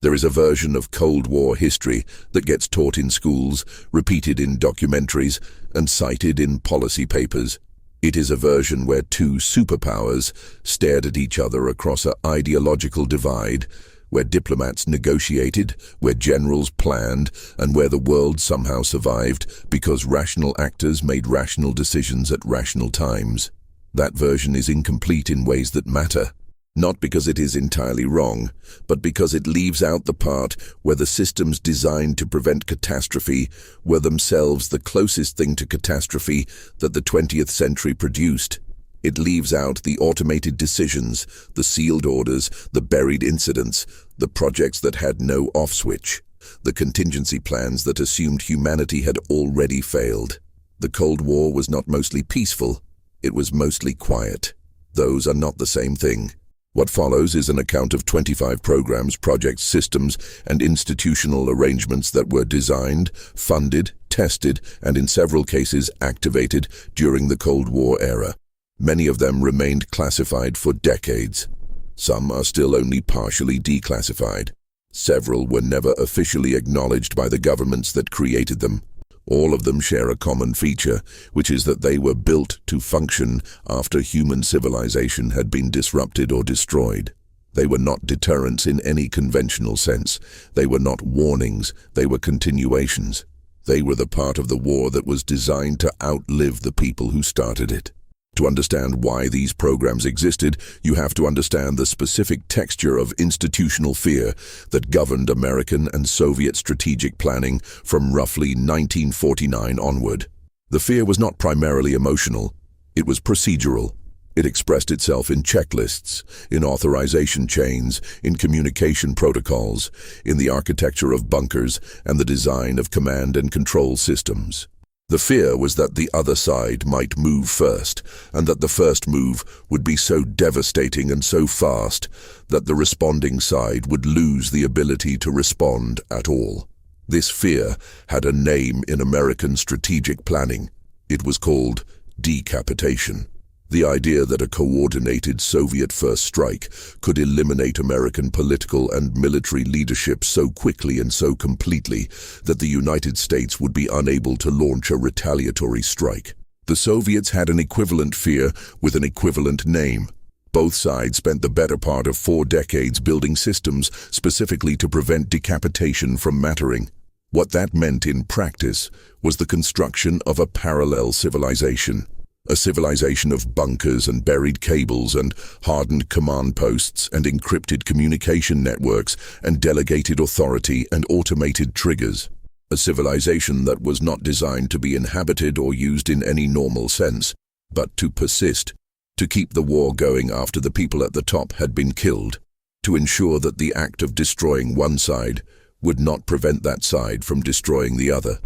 There is a version of Cold War history that gets taught in schools, repeated in documentaries, and cited in policy papers. It is a version where two superpowers stared at each other across an ideological divide, where diplomats negotiated, where generals planned, and where the world somehow survived because rational actors made rational decisions at rational times. That version is incomplete in ways that matter. Not because it is entirely wrong, but because it leaves out the part where the systems designed to prevent catastrophe were themselves the closest thing to catastrophe that the 20th century produced. It leaves out the automated decisions, the sealed orders, the buried incidents, the projects that had no off switch, the contingency plans that assumed humanity had already failed. The Cold War was not mostly peaceful, it was mostly quiet. Those are not the same thing. What follows is an account of 25 programs, projects, systems, and institutional arrangements that were designed, funded, tested, and in several cases activated during the Cold War era. Many of them remained classified for decades. Some are still only partially declassified. Several were never officially acknowledged by the governments that created them. All of them share a common feature, which is that they were built to function after human civilization had been disrupted or destroyed. They were not deterrents in any conventional sense. They were not warnings, they were continuations. They were the part of the war that was designed to outlive the people who started it. To understand why these programs existed, you have to understand the specific texture of institutional fear that governed American and Soviet strategic planning from roughly 1949 onward. The fear was not primarily emotional, it was procedural. It expressed itself in checklists, in authorization chains, in communication protocols, in the architecture of bunkers, and the design of command and control systems. The fear was that the other side might move first, and that the first move would be so devastating and so fast that the responding side would lose the ability to respond at all. This fear had a name in American strategic planning. It was called decapitation. The idea that a coordinated Soviet first strike could eliminate American political and military leadership so quickly and so completely that the United States would be unable to launch a retaliatory strike. The Soviets had an equivalent fear with an equivalent name. Both sides spent the better part of 4 decades building systems specifically to prevent decapitation from mattering. What that meant in practice was the construction of a parallel civilization. A civilization of bunkers and buried cables and hardened command posts and encrypted communication networks and delegated authority and automated triggers. A civilization that was not designed to be inhabited or used in any normal sense, but to persist, to keep the war going after the people at the top had been killed, to ensure that the act of destroying one side would not prevent that side from destroying the other.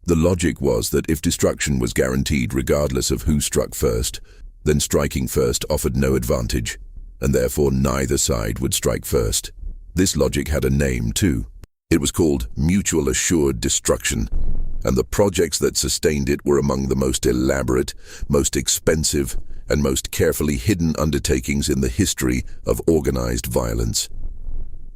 The logic was that if destruction was guaranteed regardless of who struck first, then striking first offered no advantage, and therefore neither side would strike first. This logic had a name too. It was called mutual assured destruction, and the projects that sustained it were among the most elaborate, most expensive, and most carefully hidden undertakings in the history of organized violence.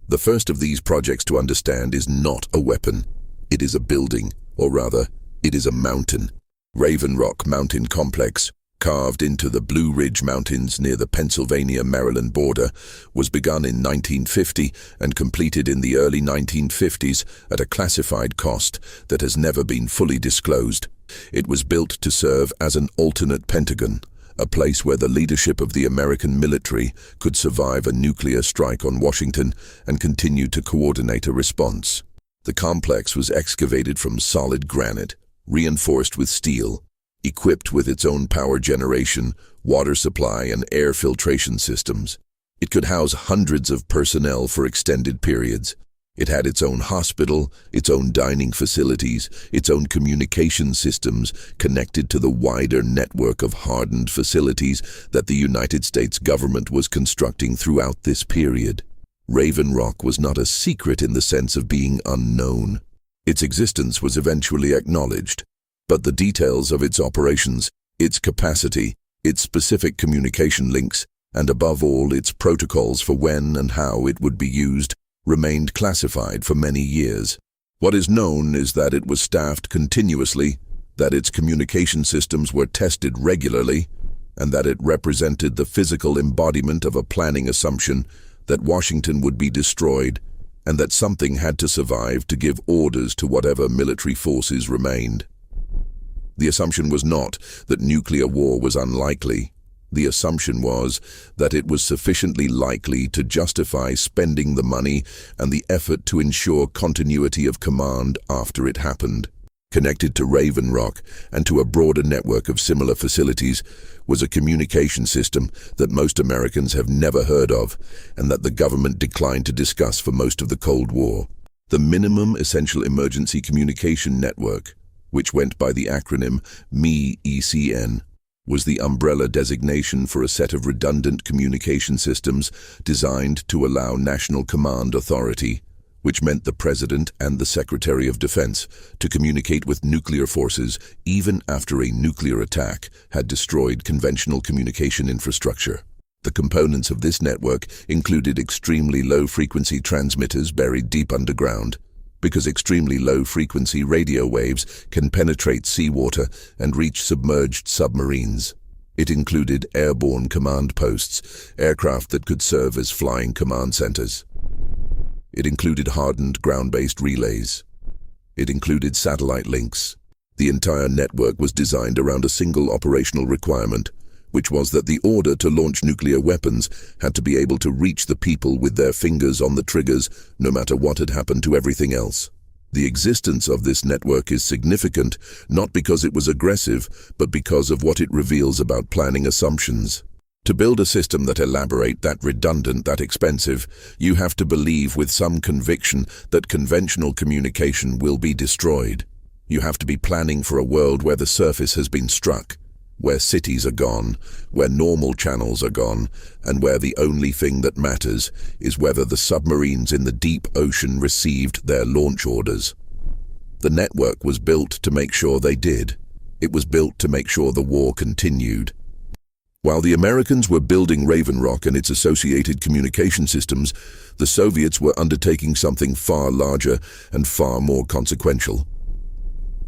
The first of these projects to understand is not a weapon. It is a building. Or rather, it is a mountain. Raven Rock Mountain Complex, carved into the Blue Ridge Mountains near the Pennsylvania-Maryland border, was begun in 1950 and completed in the early 1950s at a classified cost that has never been fully disclosed. It was built to serve as an alternate Pentagon, a place where the leadership of the American military could survive a nuclear strike on Washington and continue to coordinate a response. The complex was excavated from solid granite, reinforced with steel, equipped with its own power generation, water supply, and air filtration systems. It could house hundreds of personnel for extended periods. It had its own hospital, its own dining facilities, its own communication systems connected to the wider network of hardened facilities that the United States government was constructing throughout this period. Raven Rock was not a secret in the sense of being unknown. Its existence was eventually acknowledged, but the details of its operations, its capacity, its specific communication links, and above all its protocols for when and how it would be used, remained classified for many years. What is known is that it was staffed continuously, that its communication systems were tested regularly, and that it represented the physical embodiment of a planning assumption that Washington would be destroyed and that something had to survive to give orders to whatever military forces remained. The assumption was not that nuclear war was unlikely. The assumption was that it was sufficiently likely to justify spending the money and the effort to ensure continuity of command after it happened. Connected to Raven Rock and to a broader network of similar facilities was a communication system that most Americans have never heard of and that the government declined to discuss for most of the Cold War. The Minimum Essential Emergency Communication Network, which went by the acronym MECN, was the umbrella designation for a set of redundant communication systems designed to allow National Command Authority, which meant the President and the Secretary of Defense, to communicate with nuclear forces even after a nuclear attack had destroyed conventional communication infrastructure. The components of this network included extremely low-frequency transmitters buried deep underground, because extremely low-frequency radio waves can penetrate seawater and reach submerged submarines. It included airborne command posts, aircraft that could serve as flying command centers. It included hardened ground-based relays. It included satellite links. The entire network was designed around a single operational requirement, which was that the order to launch nuclear weapons had to be able to reach the people with their fingers on the triggers, no matter what had happened to everything else. The existence of this network is significant, not because it was aggressive, but because of what it reveals about planning assumptions. To build a system that elaborate, that redundant, that expensive, you have to believe with some conviction that conventional communication will be destroyed. You have to be planning for a world where the surface has been struck, where cities are gone, where normal channels are gone, and where the only thing that matters is whether the submarines in the deep ocean received their launch orders. The network was built to make sure they did. It was built to make sure the war continued. While the Americans were building Raven Rock and its associated communication systems, the Soviets were undertaking something far larger and far more consequential.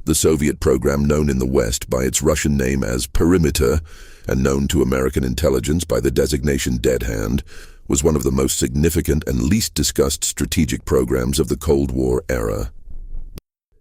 The Soviet program, known in the West by its Russian name as Perimeter and known to American intelligence by the designation Dead Hand, was one of the most significant and least discussed strategic programs of the Cold War era.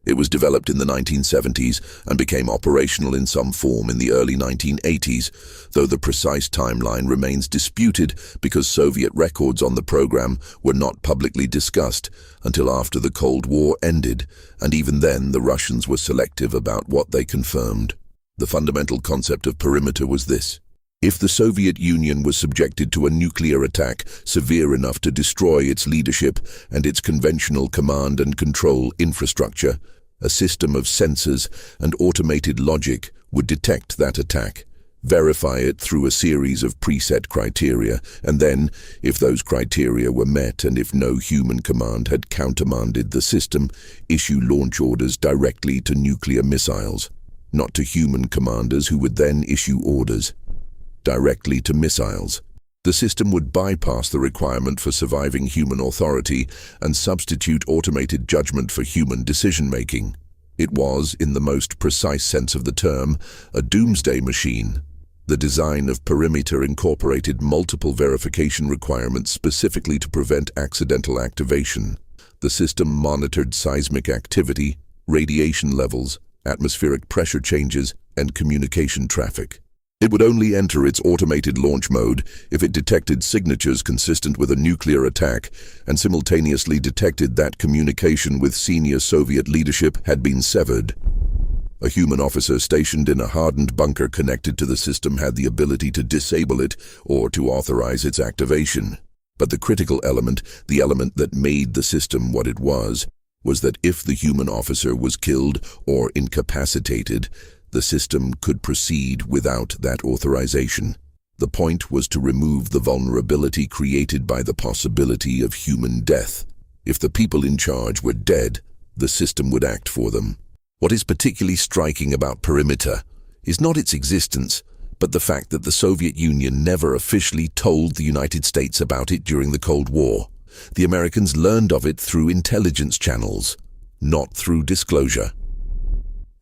It was developed in the 1970s and became operational in some form in the early 1980s, though the precise timeline remains disputed because Soviet records on the program were not publicly discussed until after the Cold War ended, and even then the Russians were selective about what they confirmed. The fundamental concept of perimeter was this: if the Soviet Union was subjected to a nuclear attack severe enough to destroy its leadership and its conventional command and control infrastructure, a system of sensors and automated logic would detect that attack, verify it through a series of preset criteria, and then, if those criteria were met and if no human command had countermanded the system, issue launch orders directly to nuclear missiles, not to human commanders who would then issue orders directly to missiles. The system would bypass the requirement for surviving human authority and substitute automated judgment for human decision-making. It was, in the most precise sense of the term, a doomsday machine. The design of Perimeter incorporated multiple verification requirements specifically to prevent accidental activation. The system monitored seismic activity, radiation levels, atmospheric pressure changes, and communication traffic. It would only enter its automated launch mode if it detected signatures consistent with a nuclear attack and simultaneously detected that communication with senior Soviet leadership had been severed. A human officer stationed in a hardened bunker connected to the system had the ability to disable it or to authorize its activation. But the critical element, the element that made the system what it was that if the human officer was killed or incapacitated, the system could proceed without that authorization. The point was to remove the vulnerability created by the possibility of human death. If the people in charge were dead, the system would act for them. What is particularly striking about Perimeter is not its existence, but the fact that the Soviet Union never officially told the United States about it during the Cold War. The Americans learned of it through intelligence channels, not through disclosure.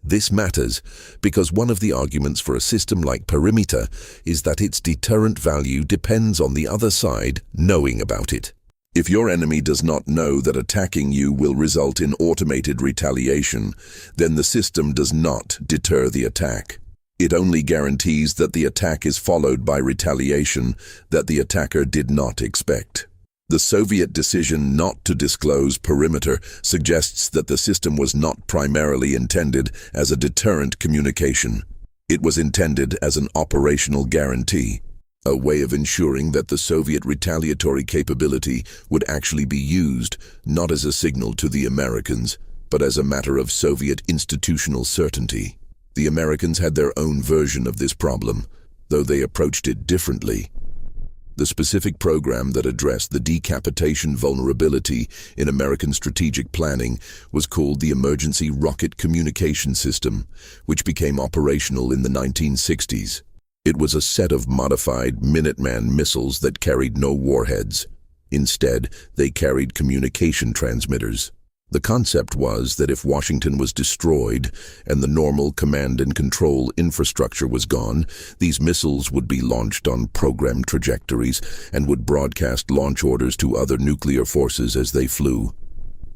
This matters because one of the arguments for a system like perimeter is that its deterrent value depends on the other side knowing about it. If your enemy does not know that attacking you will result in automated retaliation, then the system does not deter the attack. It only guarantees that the attack is followed by retaliation that the attacker did not expect. The Soviet decision not to disclose perimeter suggests that the system was not primarily intended as a deterrent communication. It was intended as an operational guarantee, a way of ensuring that the Soviet retaliatory capability would actually be used, not as a signal to the Americans, but as a matter of Soviet institutional certainty. The Americans had their own version of this problem, though they approached it differently. The specific program that addressed the decapitation vulnerability in American strategic planning was called the Emergency Rocket Communication System, which became operational in the 1960s. It was a set of modified Minuteman missiles that carried no warheads. Instead, they carried communication transmitters. The concept was that if Washington was destroyed and the normal command and control infrastructure was gone, these missiles would be launched on programmed trajectories and would broadcast launch orders to other nuclear forces as they flew.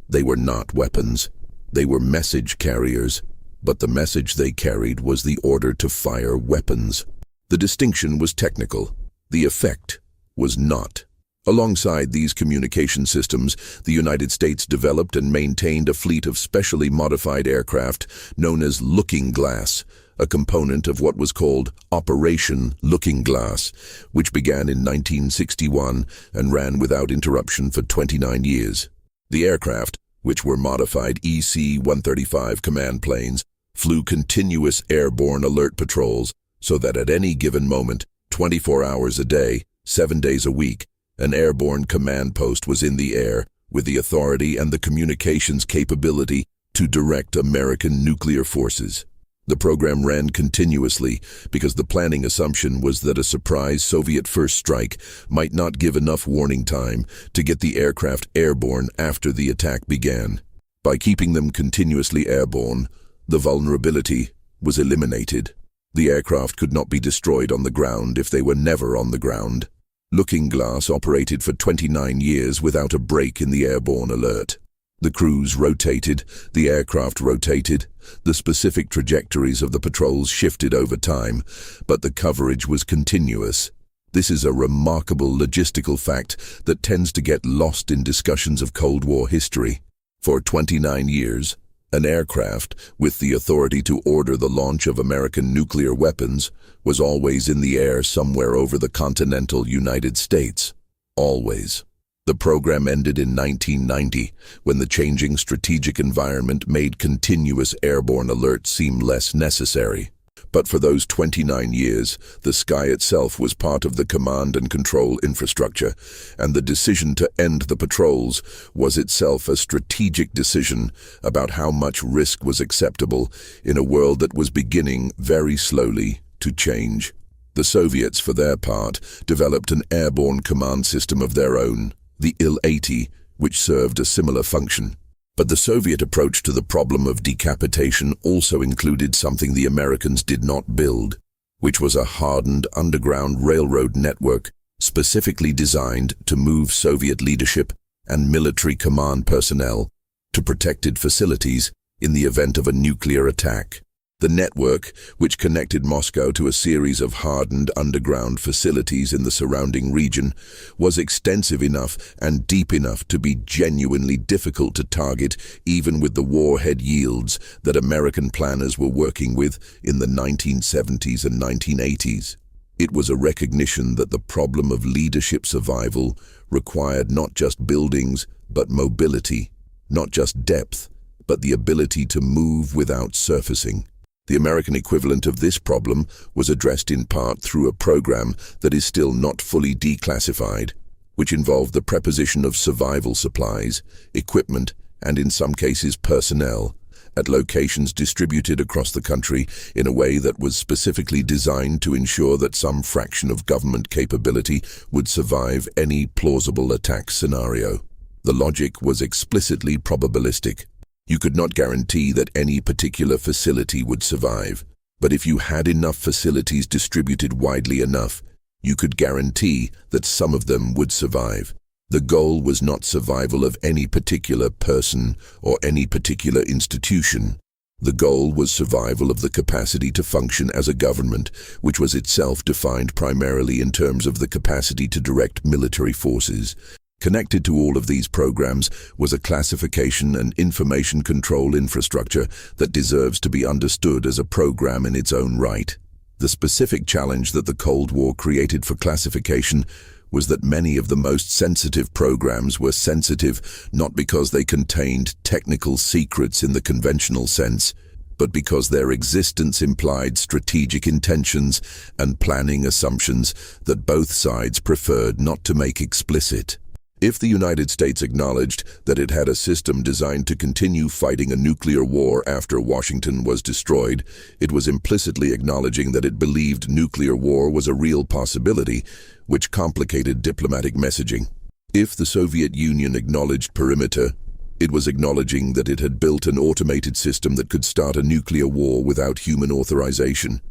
They were not weapons. They were message carriers, but the message they carried was the order to fire weapons. The distinction was technical. The effect was not. Alongside these communication systems, the United States developed and maintained a fleet of specially modified aircraft known as Looking Glass, a component of what was called Operation Looking Glass, which began in 1961 and ran without interruption for 29 years. The aircraft, which were modified EC-135 command planes, flew continuous airborne alert patrols so that at any given moment, 24 hours a day, 7 days a week, an airborne command post was in the air with the authority and the communications capability to direct American nuclear forces. The program ran continuously because the planning assumption was that a surprise Soviet first strike might not give enough warning time to get the aircraft airborne after the attack began. By keeping them continuously airborne, the vulnerability was eliminated. The aircraft could not be destroyed on the ground if they were never on the ground. Looking Glass operated for 29 years without a break in the airborne alert. The crews rotated, the aircraft rotated, the specific trajectories of the patrols shifted over time, but the coverage was continuous. This is a remarkable logistical fact that tends to get lost in discussions of Cold War history. For 29 years, an aircraft, with the authority to order the launch of American nuclear weapons, was always in the air somewhere over the continental United States. Always. The program ended in 1990, when the changing strategic environment made continuous airborne alerts seem less necessary. But for those 29 years, the sky itself was part of the command and control infrastructure, and the decision to end the patrols was itself a strategic decision about how much risk was acceptable in a world that was beginning very slowly to change. The Soviets, for their part, developed an airborne command system of their own, the Il-80, which served a similar function. But the Soviet approach to the problem of decapitation also included something the Americans did not build, which was a hardened underground railroad network specifically designed to move Soviet leadership and military command personnel to protected facilities in the event of a nuclear attack. The network, which connected Moscow to a series of hardened underground facilities in the surrounding region, was extensive enough and deep enough to be genuinely difficult to target even with the warhead yields that American planners were working with in the 1970s and 1980s. It was a recognition that the problem of leadership survival required not just buildings, but mobility, not just depth, but the ability to move without surfacing. The American equivalent of this problem was addressed in part through a program that is still not fully declassified, which involved the preposition of survival supplies, equipment, and in some cases personnel, at locations distributed across the country in a way that was specifically designed to ensure that some fraction of government capability would survive any plausible attack scenario. The logic was explicitly probabilistic. You could not guarantee that any particular facility would survive, but if you had enough facilities distributed widely enough, you could guarantee that some of them would survive. The goal was not survival of any particular person or any particular institution. The goal was survival of the capacity to function as a government, which was itself defined primarily in terms of the capacity to direct military forces. Connected to all of these programs was a classification and information control infrastructure that deserves to be understood as a program in its own right. The specific challenge that the Cold War created for classification was that many of the most sensitive programs were sensitive not because they contained technical secrets in the conventional sense, but because their existence implied strategic intentions and planning assumptions that both sides preferred not to make explicit. If the United States acknowledged that it had a system designed to continue fighting a nuclear war after Washington was destroyed, it was implicitly acknowledging that it believed nuclear war was a real possibility, which complicated diplomatic messaging. If the Soviet Union acknowledged perimeter, it was acknowledging that it had built an automated system that could start a nuclear war without human authorization,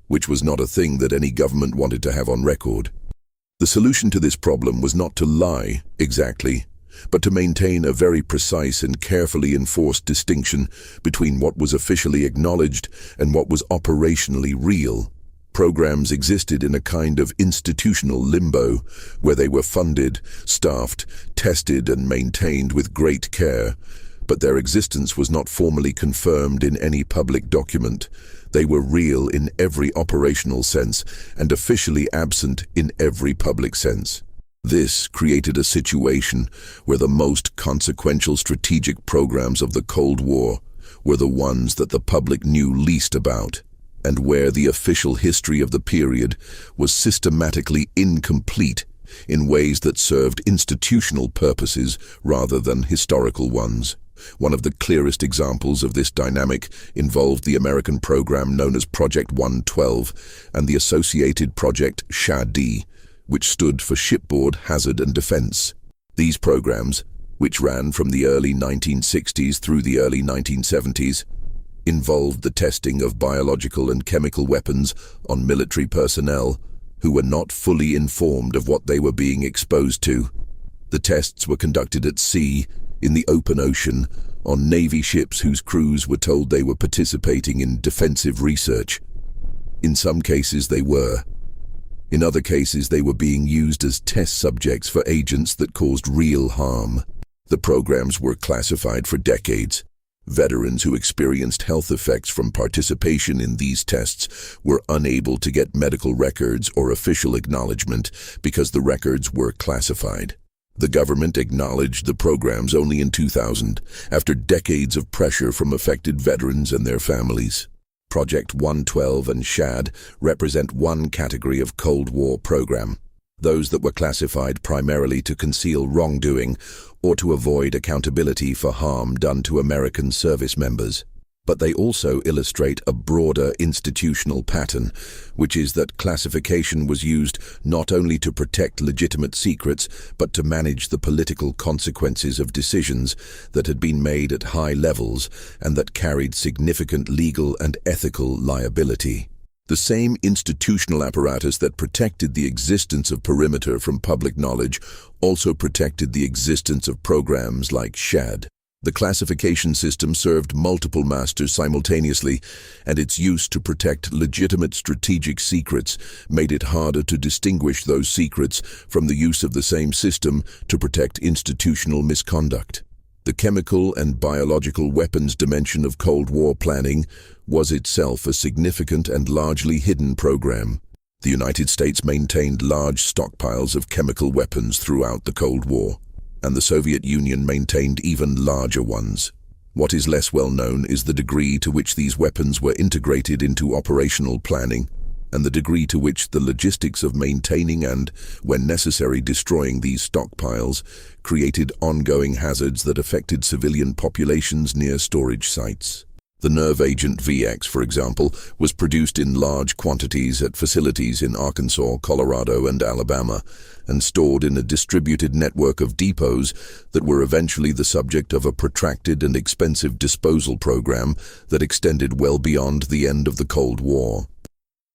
which was not a thing that any government wanted to have on record. The solution to this problem was not to lie exactly, but to maintain a very precise and carefully enforced distinction between what was officially acknowledged and what was operationally real. Programs existed in a kind of institutional limbo, where they were funded, staffed, tested, and maintained with great care, but their existence was not formally confirmed in any public document. They were real in every operational sense and officially absent in every public sense. This created a situation where the most consequential strategic programs of the Cold War were the ones that the public knew least about, and where the official history of the period was systematically incomplete in ways that served institutional purposes rather than historical ones. One of the clearest examples of this dynamic involved the American program known as Project 112 and the associated project SHAD, which stood for Shipboard Hazard and Defense. These programs, which ran from the early 1960s through the early 1970s, involved the testing of biological and chemical weapons on military personnel who were not fully informed of what they were being exposed to. The tests were conducted at sea, in the open ocean, on Navy ships whose crews were told they were participating in defensive research. In some cases they were. In other cases they were being used as test subjects for agents that caused real harm. The programs were classified for decades. Veterans who experienced health effects from participation in these tests were unable to get medical records or official acknowledgement because the records were classified. The government acknowledged the programs only in 2000, after decades of pressure from affected veterans and their families. Project 112 and SHAD represent one category of Cold War program, those that were classified primarily to conceal wrongdoing or to avoid accountability for harm done to American service members. But they also illustrate a broader institutional pattern, which is that classification was used not only to protect legitimate secrets, but to manage the political consequences of decisions that had been made at high levels and that carried significant legal and ethical liability. The same institutional apparatus that protected the existence of perimeter from public knowledge also protected the existence of programs like SHAD. The classification system served multiple masters simultaneously, and its use to protect legitimate strategic secrets made it harder to distinguish those secrets from the use of the same system to protect institutional misconduct. The chemical and biological weapons dimension of Cold War planning was itself a significant and largely hidden program. The United States maintained large stockpiles of chemical weapons throughout the Cold War, and the Soviet Union maintained even larger ones. What is less well known is the degree to which these weapons were integrated into operational planning, and the degree to which the logistics of maintaining and, when necessary, destroying these stockpiles created ongoing hazards that affected civilian populations near storage sites. The nerve agent VX, for example, was produced in large quantities at facilities in Arkansas, Colorado, and Alabama, and stored in a distributed network of depots that were eventually the subject of a protracted and expensive disposal program that extended well beyond the end of the Cold War.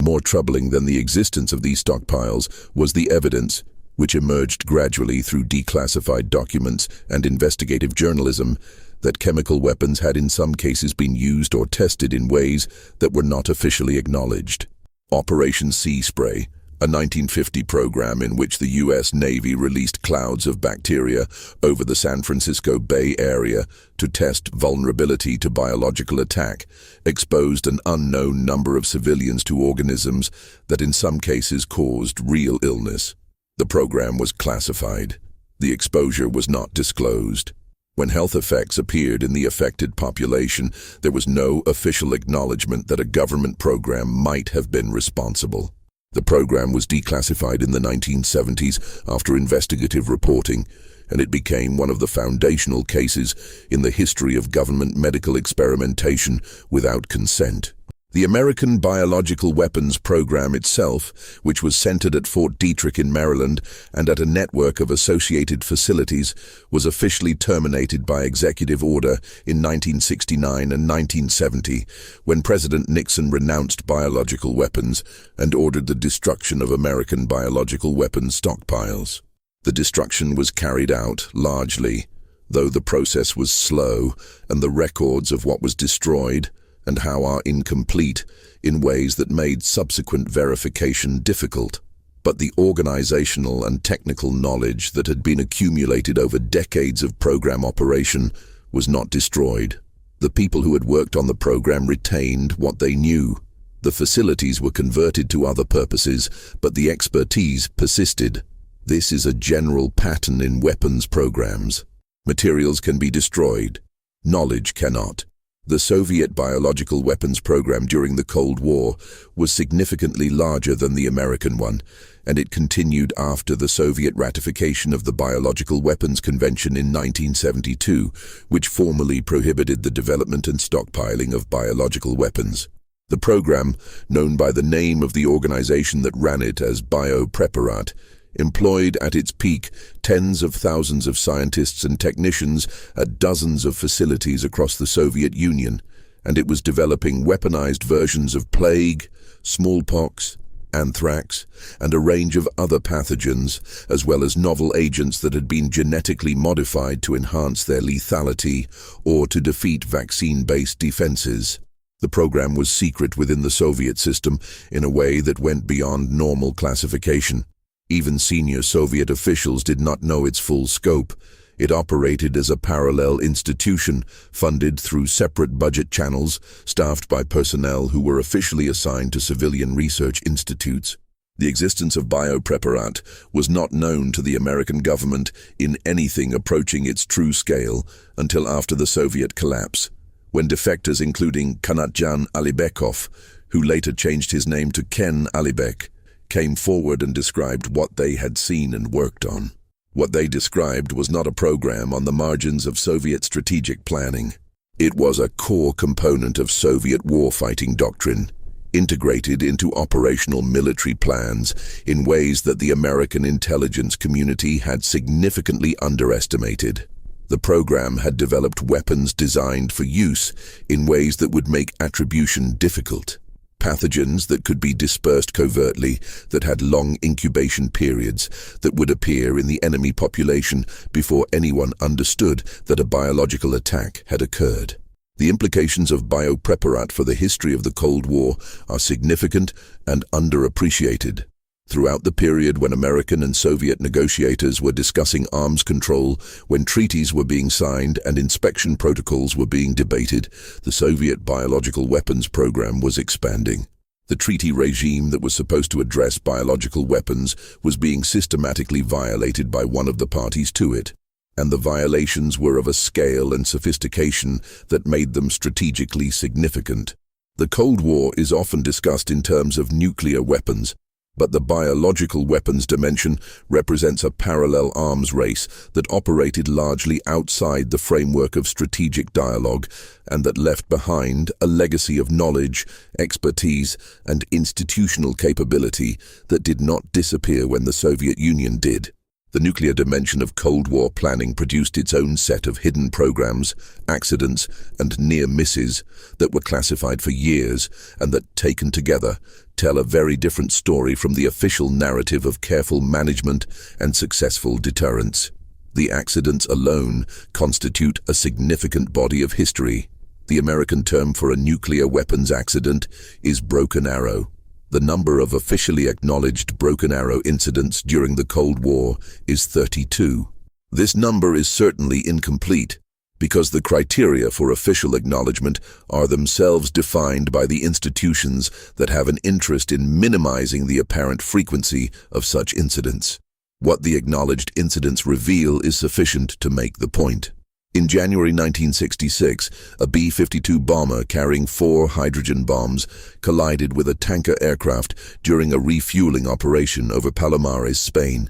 More troubling than the existence of these stockpiles was the evidence, which emerged gradually through declassified documents and investigative journalism, that chemical weapons had in some cases been used or tested in ways that were not officially acknowledged. Operation Sea Spray, a 1950 program in which the U.S. Navy released clouds of bacteria over the San Francisco Bay Area to test vulnerability to biological attack, exposed an unknown number of civilians to organisms that in some cases caused real illness. The program was classified. The exposure was not disclosed. When health effects appeared in the affected population, there was no official acknowledgement that a government program might have been responsible. The program was declassified in the 1970s after investigative reporting, and it became one of the foundational cases in the history of government medical experimentation without consent. The American biological weapons program itself, which was centered at Fort Detrick in Maryland and at a network of associated facilities, was officially terminated by executive order in 1969 and 1970, when President Nixon renounced biological weapons and ordered the destruction of American biological weapons stockpiles. The destruction was carried out largely, though the process was slow and the records of what was destroyed and how are incomplete in ways that made subsequent verification difficult. But the organizational and technical knowledge that had been accumulated over decades of program operation was not destroyed. The people who had worked on the program retained what they knew. The facilities were converted to other purposes, but the expertise persisted. This is a general pattern in weapons programs. Materials can be destroyed. Knowledge cannot. The Soviet biological weapons program during the Cold War was significantly larger than the American one, and it continued after the Soviet ratification of the Biological Weapons Convention in 1972, which formally prohibited the development and stockpiling of biological weapons. The program, known by the name of the organization that ran it as Biopreparat, employed at its peak tens of thousands of scientists and technicians at dozens of facilities across the Soviet Union, and it was developing weaponized versions of plague, smallpox, anthrax, and a range of other pathogens, as well as novel agents that had been genetically modified to enhance their lethality or to defeat vaccine-based defenses. The program was secret within the Soviet system in a way that went beyond normal classification. Even senior Soviet officials did not know its full scope. It operated as a parallel institution, funded through separate budget channels, staffed by personnel who were officially assigned to civilian research institutes. The existence of Biopreparat was not known to the American government in anything approaching its true scale until after the Soviet collapse, when defectors including Kanatjan Alibekov, who later changed his name to Ken Alibek, came forward and described what they had seen and worked on. What they described was not a program on the margins of Soviet strategic planning. It was a core component of Soviet warfighting doctrine, integrated into operational military plans in ways that the American intelligence community had significantly underestimated. The program had developed weapons designed for use in ways that would make attribution difficult. Pathogens that could be dispersed covertly, that had long incubation periods, that would appear in the enemy population before anyone understood that a biological attack had occurred. The implications of Biopreparat for the history of the Cold War are significant and underappreciated. Throughout the period when American and Soviet negotiators were discussing arms control, when treaties were being signed and inspection protocols were being debated, the Soviet biological weapons program was expanding. The treaty regime that was supposed to address biological weapons was being systematically violated by one of the parties to it, and the violations were of a scale and sophistication that made them strategically significant. The Cold War is often discussed in terms of nuclear weapons, But the biological weapons dimension represents a parallel arms race that operated largely outside the framework of strategic dialogue and that left behind a legacy of knowledge, expertise, and institutional capability that did not disappear when the Soviet Union did. The nuclear dimension of Cold War planning produced its own set of hidden programs, accidents, and near misses that were classified for years and that, taken together, tell a very different story from the official narrative of careful management and successful deterrence. The accidents alone constitute a significant body of history. The American term for a nuclear weapons accident is broken arrow. The number of officially acknowledged broken arrow incidents during the Cold War is 32. This number is certainly incomplete, because the criteria for official acknowledgement are themselves defined by the institutions that have an interest in minimizing the apparent frequency of such incidents. What the acknowledged incidents reveal is sufficient to make the point. In January 1966, a B-52 bomber carrying 4 hydrogen bombs collided with a tanker aircraft during a refueling operation over Palomares, Spain.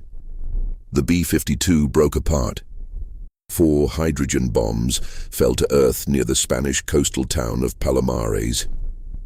The B-52 broke apart. 4 hydrogen bombs fell to earth near the Spanish coastal town of Palomares.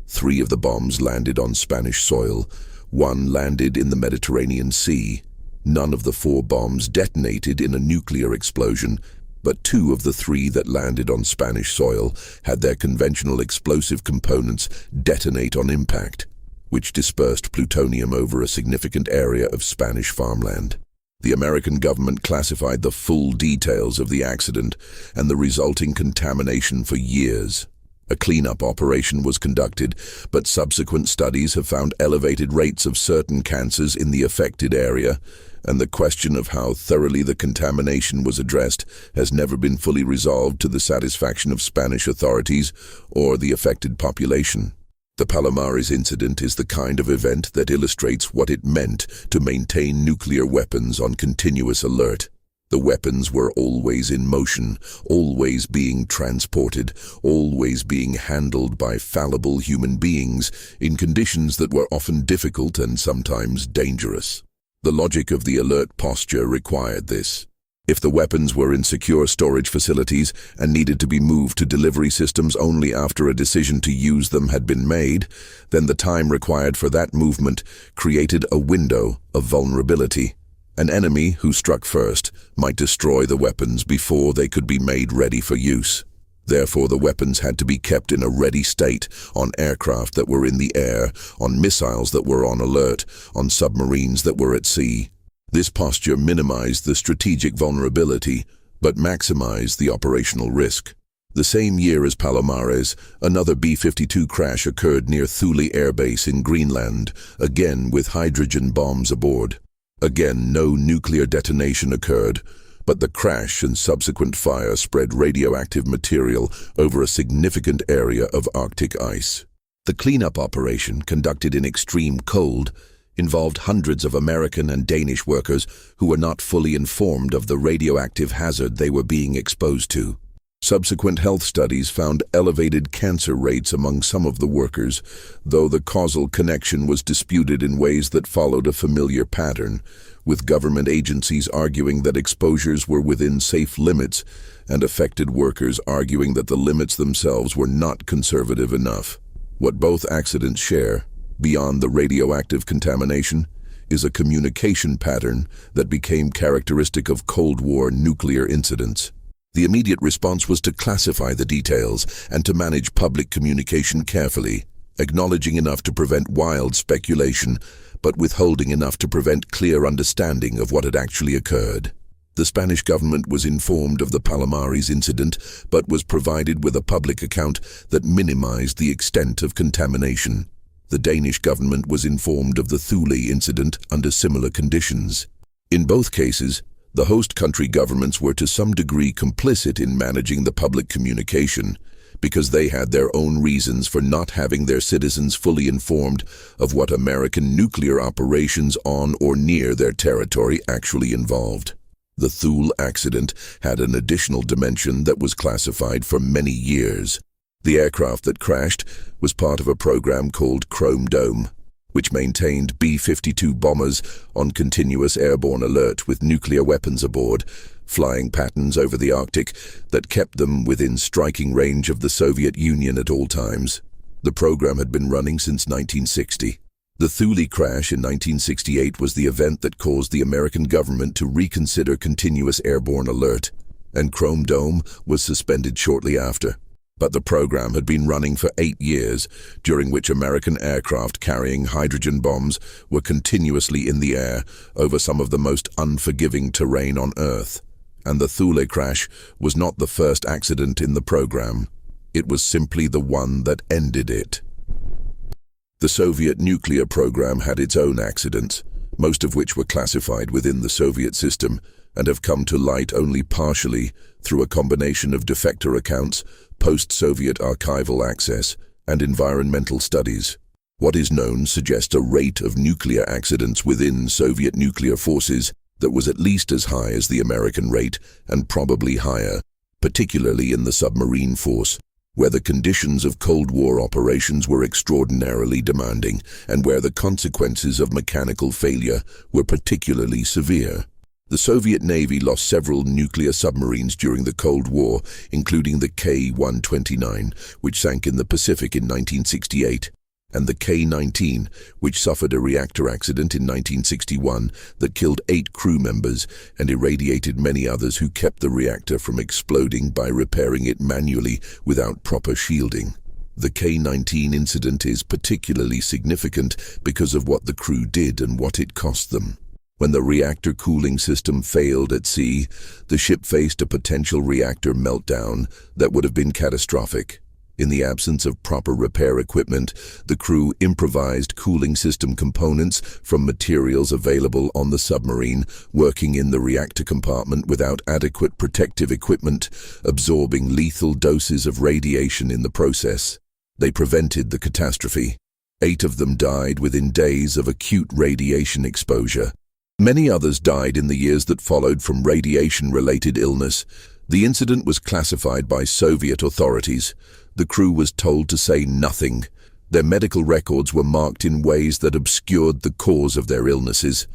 3 of the bombs landed on Spanish soil. 1 landed in the Mediterranean Sea. None of the 4 bombs detonated in a nuclear explosion, but 2 of the 3 that landed on Spanish soil had their conventional explosive components detonate on impact, which dispersed plutonium over a significant area of Spanish farmland. The American government classified the full details of the accident and the resulting contamination for years. A cleanup operation was conducted, but subsequent studies have found elevated rates of certain cancers in the affected area, and the question of how thoroughly the contamination was addressed has never been fully resolved to the satisfaction of Spanish authorities or the affected population. The Palomares incident is the kind of event that illustrates what it meant to maintain nuclear weapons on continuous alert. The weapons were always in motion, always being transported, always being handled by fallible human beings in conditions that were often difficult and sometimes dangerous. The logic of the alert posture required this. If the weapons were in secure storage facilities and needed to be moved to delivery systems only after a decision to use them had been made, then the time required for that movement created a window of vulnerability. An enemy who struck first might destroy the weapons before they could be made ready for use. Therefore, the weapons had to be kept in a ready state on aircraft that were in the air, on missiles that were on alert, on submarines that were at sea. This posture minimized the strategic vulnerability, but maximized the operational risk. The same year as Palomares, another B-52 crash occurred near Thule Air Base in Greenland, again with hydrogen bombs aboard. Again, no nuclear detonation occurred, but the crash and subsequent fire spread radioactive material over a significant area of Arctic ice. The cleanup operation, conducted in extreme cold, involved hundreds of American and Danish workers who were not fully informed of the radioactive hazard they were being exposed to. Subsequent health studies found elevated cancer rates among some of the workers, though the causal connection was disputed in ways that followed a familiar pattern, with government agencies arguing that exposures were within safe limits and affected workers arguing that the limits themselves were not conservative enough. What both accidents share, beyond the radioactive contamination, is a communication pattern that became characteristic of Cold War nuclear incidents. The immediate response was to classify the details and to manage public communication carefully, acknowledging enough to prevent wild speculation, but withholding enough to prevent clear understanding of what had actually occurred. The Spanish government was informed of the Palomares incident, but was provided with a public account that minimized the extent of contamination. The Danish government was informed of the Thule incident under similar conditions. In both cases, the host country governments were to some degree complicit in managing the public communication, because they had their own reasons for not having their citizens fully informed of what American nuclear operations on or near their territory actually involved. The Thule accident had an additional dimension that was classified for many years. The aircraft that crashed was part of a program called Chrome Dome. which maintained B-52 bombers on continuous airborne alert with nuclear weapons aboard, flying patterns over the Arctic that kept them within striking range of the Soviet Union at all times. The program had been running since 1960. The Thule crash in 1968 was the event that caused the American government to reconsider continuous airborne alert, and Chrome Dome was suspended shortly after. But the program had been running for 8 years, during which American aircraft carrying hydrogen bombs were continuously in the air over some of the most unforgiving terrain on Earth. And the Thule crash was not the first accident in the program. It was simply the one that ended it. The Soviet nuclear program had its own accidents, most of which were classified within the Soviet system and have come to light only partially through a combination of defector accounts, post-Soviet archival access, and environmental studies. What is known suggests a rate of nuclear accidents within Soviet nuclear forces that was at least as high as the American rate and probably higher, particularly in the submarine force, where the conditions of Cold War operations were extraordinarily demanding and where the consequences of mechanical failure were particularly severe. The Soviet Navy lost several nuclear submarines during the Cold War, including the K-129, which sank in the Pacific in 1968, and the K-19, which suffered a reactor accident in 1961 that killed 8 crew members and irradiated many others who kept the reactor from exploding by repairing it manually without proper shielding. The K-19 incident is particularly significant because of what the crew did and what it cost them. When the reactor cooling system failed at sea, the ship faced a potential reactor meltdown that would have been catastrophic. In the absence of proper repair equipment, the crew improvised cooling system components from materials available on the submarine, working in the reactor compartment without adequate protective equipment, absorbing lethal doses of radiation in the process. They prevented the catastrophe. 8 of them died within days of acute radiation exposure. Many others died in the years that followed from radiation-related illness. The incident was classified by Soviet authorities. The crew was told to say nothing. Their medical records were marked in ways that obscured the cause of their illnesses.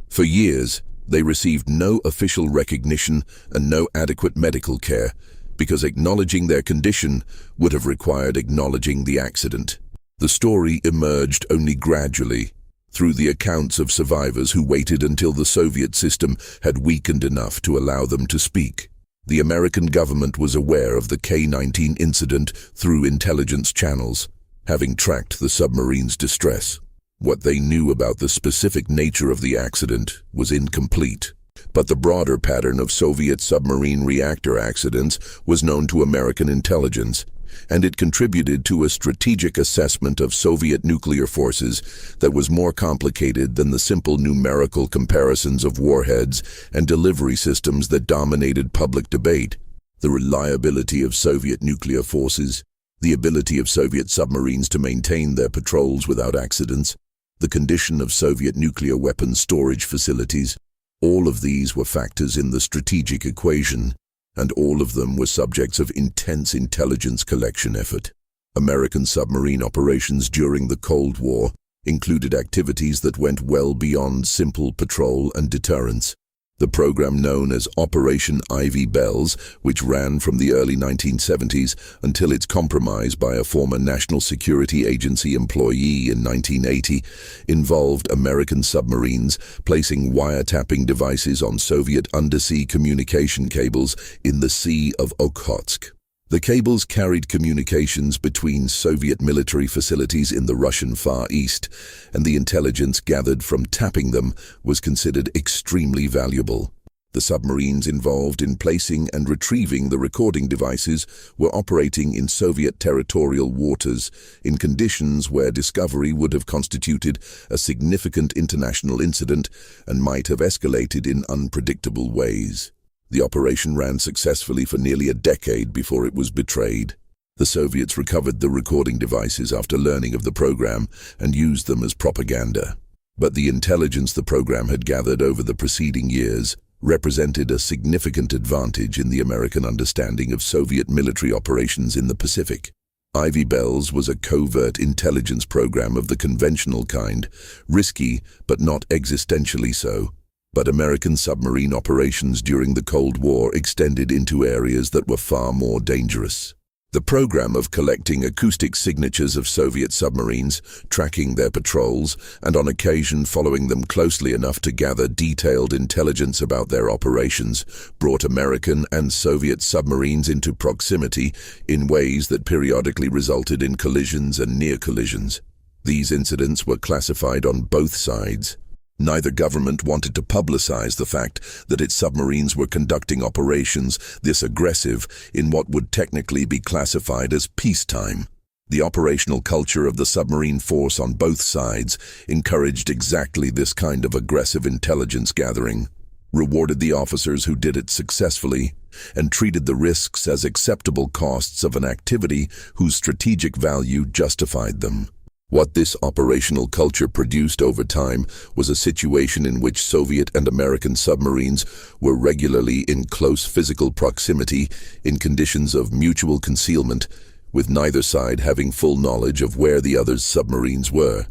For years, they received no official recognition and no adequate medical care, because acknowledging their condition would have required acknowledging the accident. The story emerged only gradually, through the accounts of survivors who waited until the Soviet system had weakened enough to allow them to speak. The American government was aware of the K-19 incident through intelligence channels, having tracked the submarine's distress. What they knew about the specific nature of the accident was incomplete, but the broader pattern of Soviet submarine reactor accidents was known to American intelligence, and it contributed to a strategic assessment of Soviet nuclear forces that was more complicated than the simple numerical comparisons of warheads and delivery systems that dominated public debate. The reliability of Soviet nuclear forces, the ability of Soviet submarines to maintain their patrols without accidents, the condition of Soviet nuclear weapons storage facilities, all of these were factors in the strategic equation, and all of them were subjects of intense intelligence collection effort. American submarine operations during the Cold War included activities that went well beyond simple patrol and deterrence. The program known as Operation Ivy Bells, which ran from the early 1970s until its compromise by a former National Security Agency employee in 1980, involved American submarines placing wiretapping devices on Soviet undersea communication cables in the Sea of Okhotsk. The cables carried communications between Soviet military facilities in the Russian Far East, and the intelligence gathered from tapping them was considered extremely valuable. The submarines involved in placing and retrieving the recording devices were operating in Soviet territorial waters, in conditions where discovery would have constituted a significant international incident and might have escalated in unpredictable ways. The operation ran successfully for nearly a decade before it was betrayed. The Soviets recovered the recording devices after learning of the program and used them as propaganda. But the intelligence the program had gathered over the preceding years represented a significant advantage in the American understanding of Soviet military operations in the Pacific. Ivy Bells was a covert intelligence program of the conventional kind, risky but not existentially so. But American submarine operations during the Cold War extended into areas that were far more dangerous. The program of collecting acoustic signatures of Soviet submarines, tracking their patrols, and on occasion following them closely enough to gather detailed intelligence about their operations, brought American and Soviet submarines into proximity in ways that periodically resulted in collisions and near collisions. These incidents were classified on both sides. Neither government wanted to publicize the fact that its submarines were conducting operations this aggressive in what would technically be classified as peacetime. The operational culture of the submarine force on both sides encouraged exactly this kind of aggressive intelligence gathering, rewarded the officers who did it successfully, and treated the risks as acceptable costs of an activity whose strategic value justified them. What this operational culture produced over time was a situation in which Soviet and American submarines were regularly in close physical proximity in conditions of mutual concealment, with neither side having full knowledge of where the other's submarines were,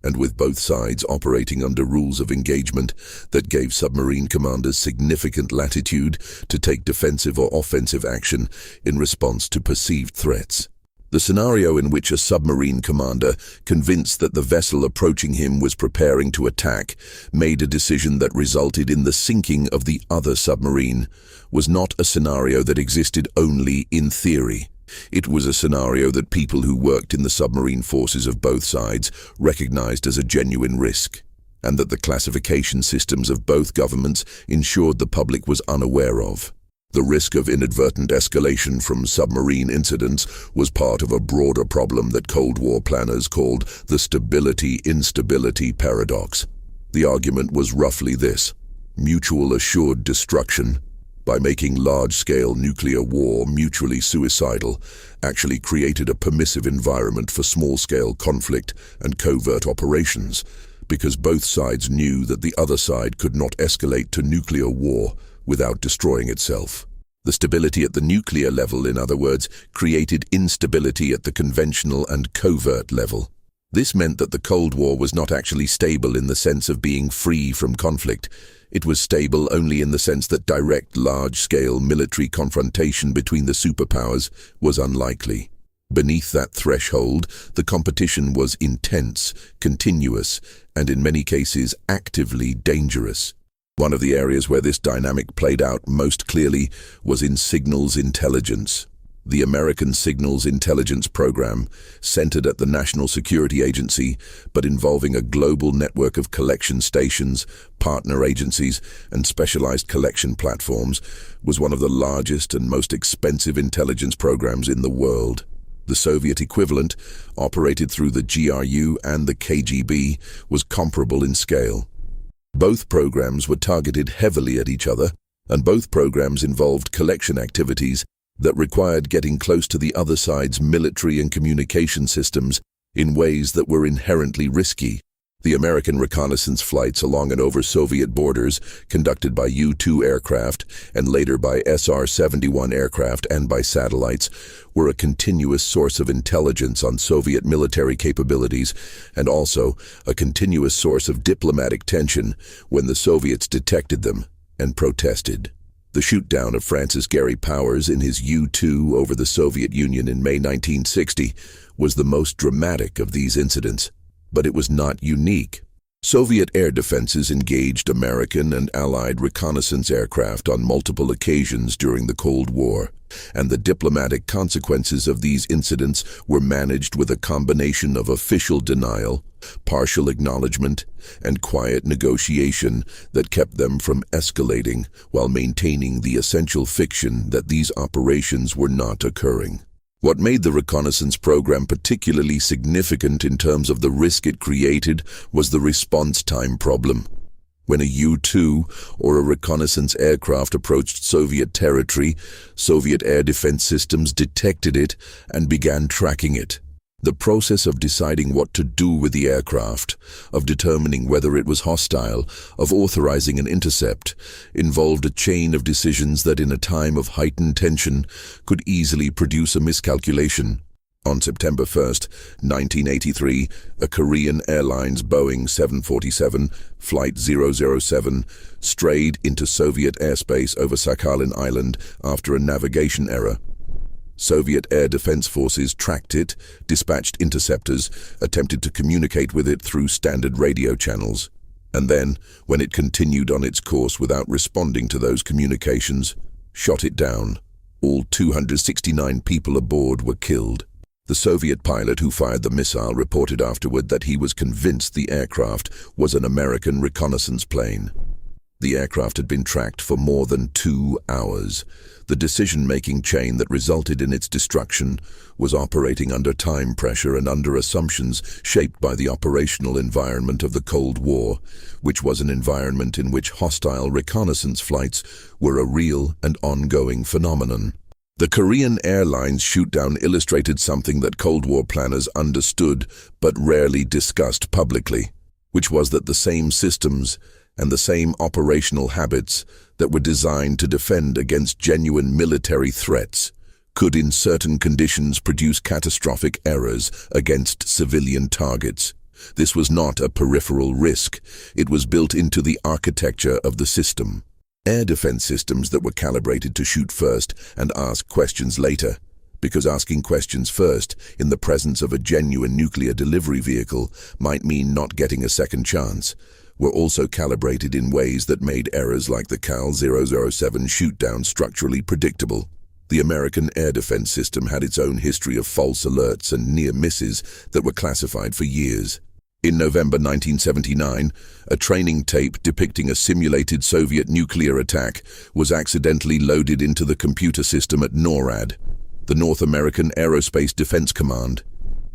and with both sides operating under rules of engagement that gave submarine commanders significant latitude to take defensive or offensive action in response to perceived threats. The scenario in which a submarine commander, convinced that the vessel approaching him was preparing to attack, made a decision that resulted in the sinking of the other submarine, was not a scenario that existed only in theory. It was a scenario that people who worked in the submarine forces of both sides recognized as a genuine risk, and that the classification systems of both governments ensured the public was unaware of. The risk of inadvertent escalation from submarine incidents was part of a broader problem that Cold War planners called the stability-instability paradox. The argument was roughly this: mutual assured destruction, by making large-scale nuclear war mutually suicidal, actually created a permissive environment for small-scale conflict and covert operations, because both sides knew that the other side could not escalate to nuclear war without destroying itself. The stability at the nuclear level, in other words, created instability at the conventional and covert level. This meant that the Cold War was not actually stable in the sense of being free from conflict. It was stable only in the sense that direct, large-scale military confrontation between the superpowers was unlikely. Beneath that threshold, the competition was intense, continuous, and in many cases actively dangerous. One of the areas where this dynamic played out most clearly was in signals intelligence. The American Signals Intelligence Program, centered at the National Security Agency, but involving a global network of collection stations, partner agencies, and specialized collection platforms, was one of the largest and most expensive intelligence programs in the world. The Soviet equivalent, operated through the GRU and the KGB, was comparable in scale. Both programs were targeted heavily at each other, and both programs involved collection activities that required getting close to the other side's military and communication systems in ways that were inherently risky. The American reconnaissance flights along and over Soviet borders, conducted by U-2 aircraft and later by SR-71 aircraft and by satellites, were a continuous source of intelligence on Soviet military capabilities and also a continuous source of diplomatic tension when the Soviets detected them and protested. The shoot-down of Francis Gary Powers in his U-2 over the Soviet Union in May 1960 was the most dramatic of these incidents. But it was not unique. Soviet air defenses engaged American and Allied reconnaissance aircraft on multiple occasions during the Cold War, and the diplomatic consequences of these incidents were managed with a combination of official denial, partial acknowledgement, and quiet negotiation that kept them from escalating while maintaining the essential fiction that these operations were not occurring. What made the reconnaissance program particularly significant in terms of the risk it created was the response time problem. When a U-2 or a reconnaissance aircraft approached Soviet territory, Soviet air defense systems detected it and began tracking it. The process of deciding what to do with the aircraft, of determining whether it was hostile, of authorizing an intercept, involved a chain of decisions that in a time of heightened tension could easily produce a miscalculation. On September 1st, 1983, a Korean Airlines Boeing 747, Flight 007, strayed into Soviet airspace over Sakhalin Island after a navigation error. Soviet air defense forces tracked it, dispatched interceptors, attempted to communicate with it through standard radio channels. And then, when it continued on its course without responding to those communications, shot it down. All 269 people aboard were killed. The Soviet pilot who fired the missile reported afterward that he was convinced the aircraft was an American reconnaissance plane. The aircraft had been tracked for more than 2 hours. The decision-making chain that resulted in its destruction was operating under time pressure and under assumptions shaped by the operational environment of the Cold War, which was an environment in which hostile reconnaissance flights were a real and ongoing phenomenon. The Korean Airlines shoot-down illustrated something that Cold War planners understood but rarely discussed publicly, which was that the same systems and the same operational habits that were designed to defend against genuine military threats could in certain conditions produce catastrophic errors against civilian targets. This was not a peripheral risk. It was built into the architecture of the system. Air defense systems that were calibrated to shoot first and ask questions later, because asking questions first in the presence of a genuine nuclear delivery vehicle might mean not getting a second chance, were also calibrated in ways that made errors like the KAL 007 shoot-down structurally predictable. The American air defense system had its own history of false alerts and near misses that were classified for years. In November 1979, a training tape depicting a simulated Soviet nuclear attack was accidentally loaded into the computer system at NORAD, the North American Aerospace Defense Command,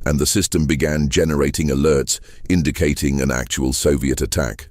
and the system began generating alerts indicating an actual Soviet attack.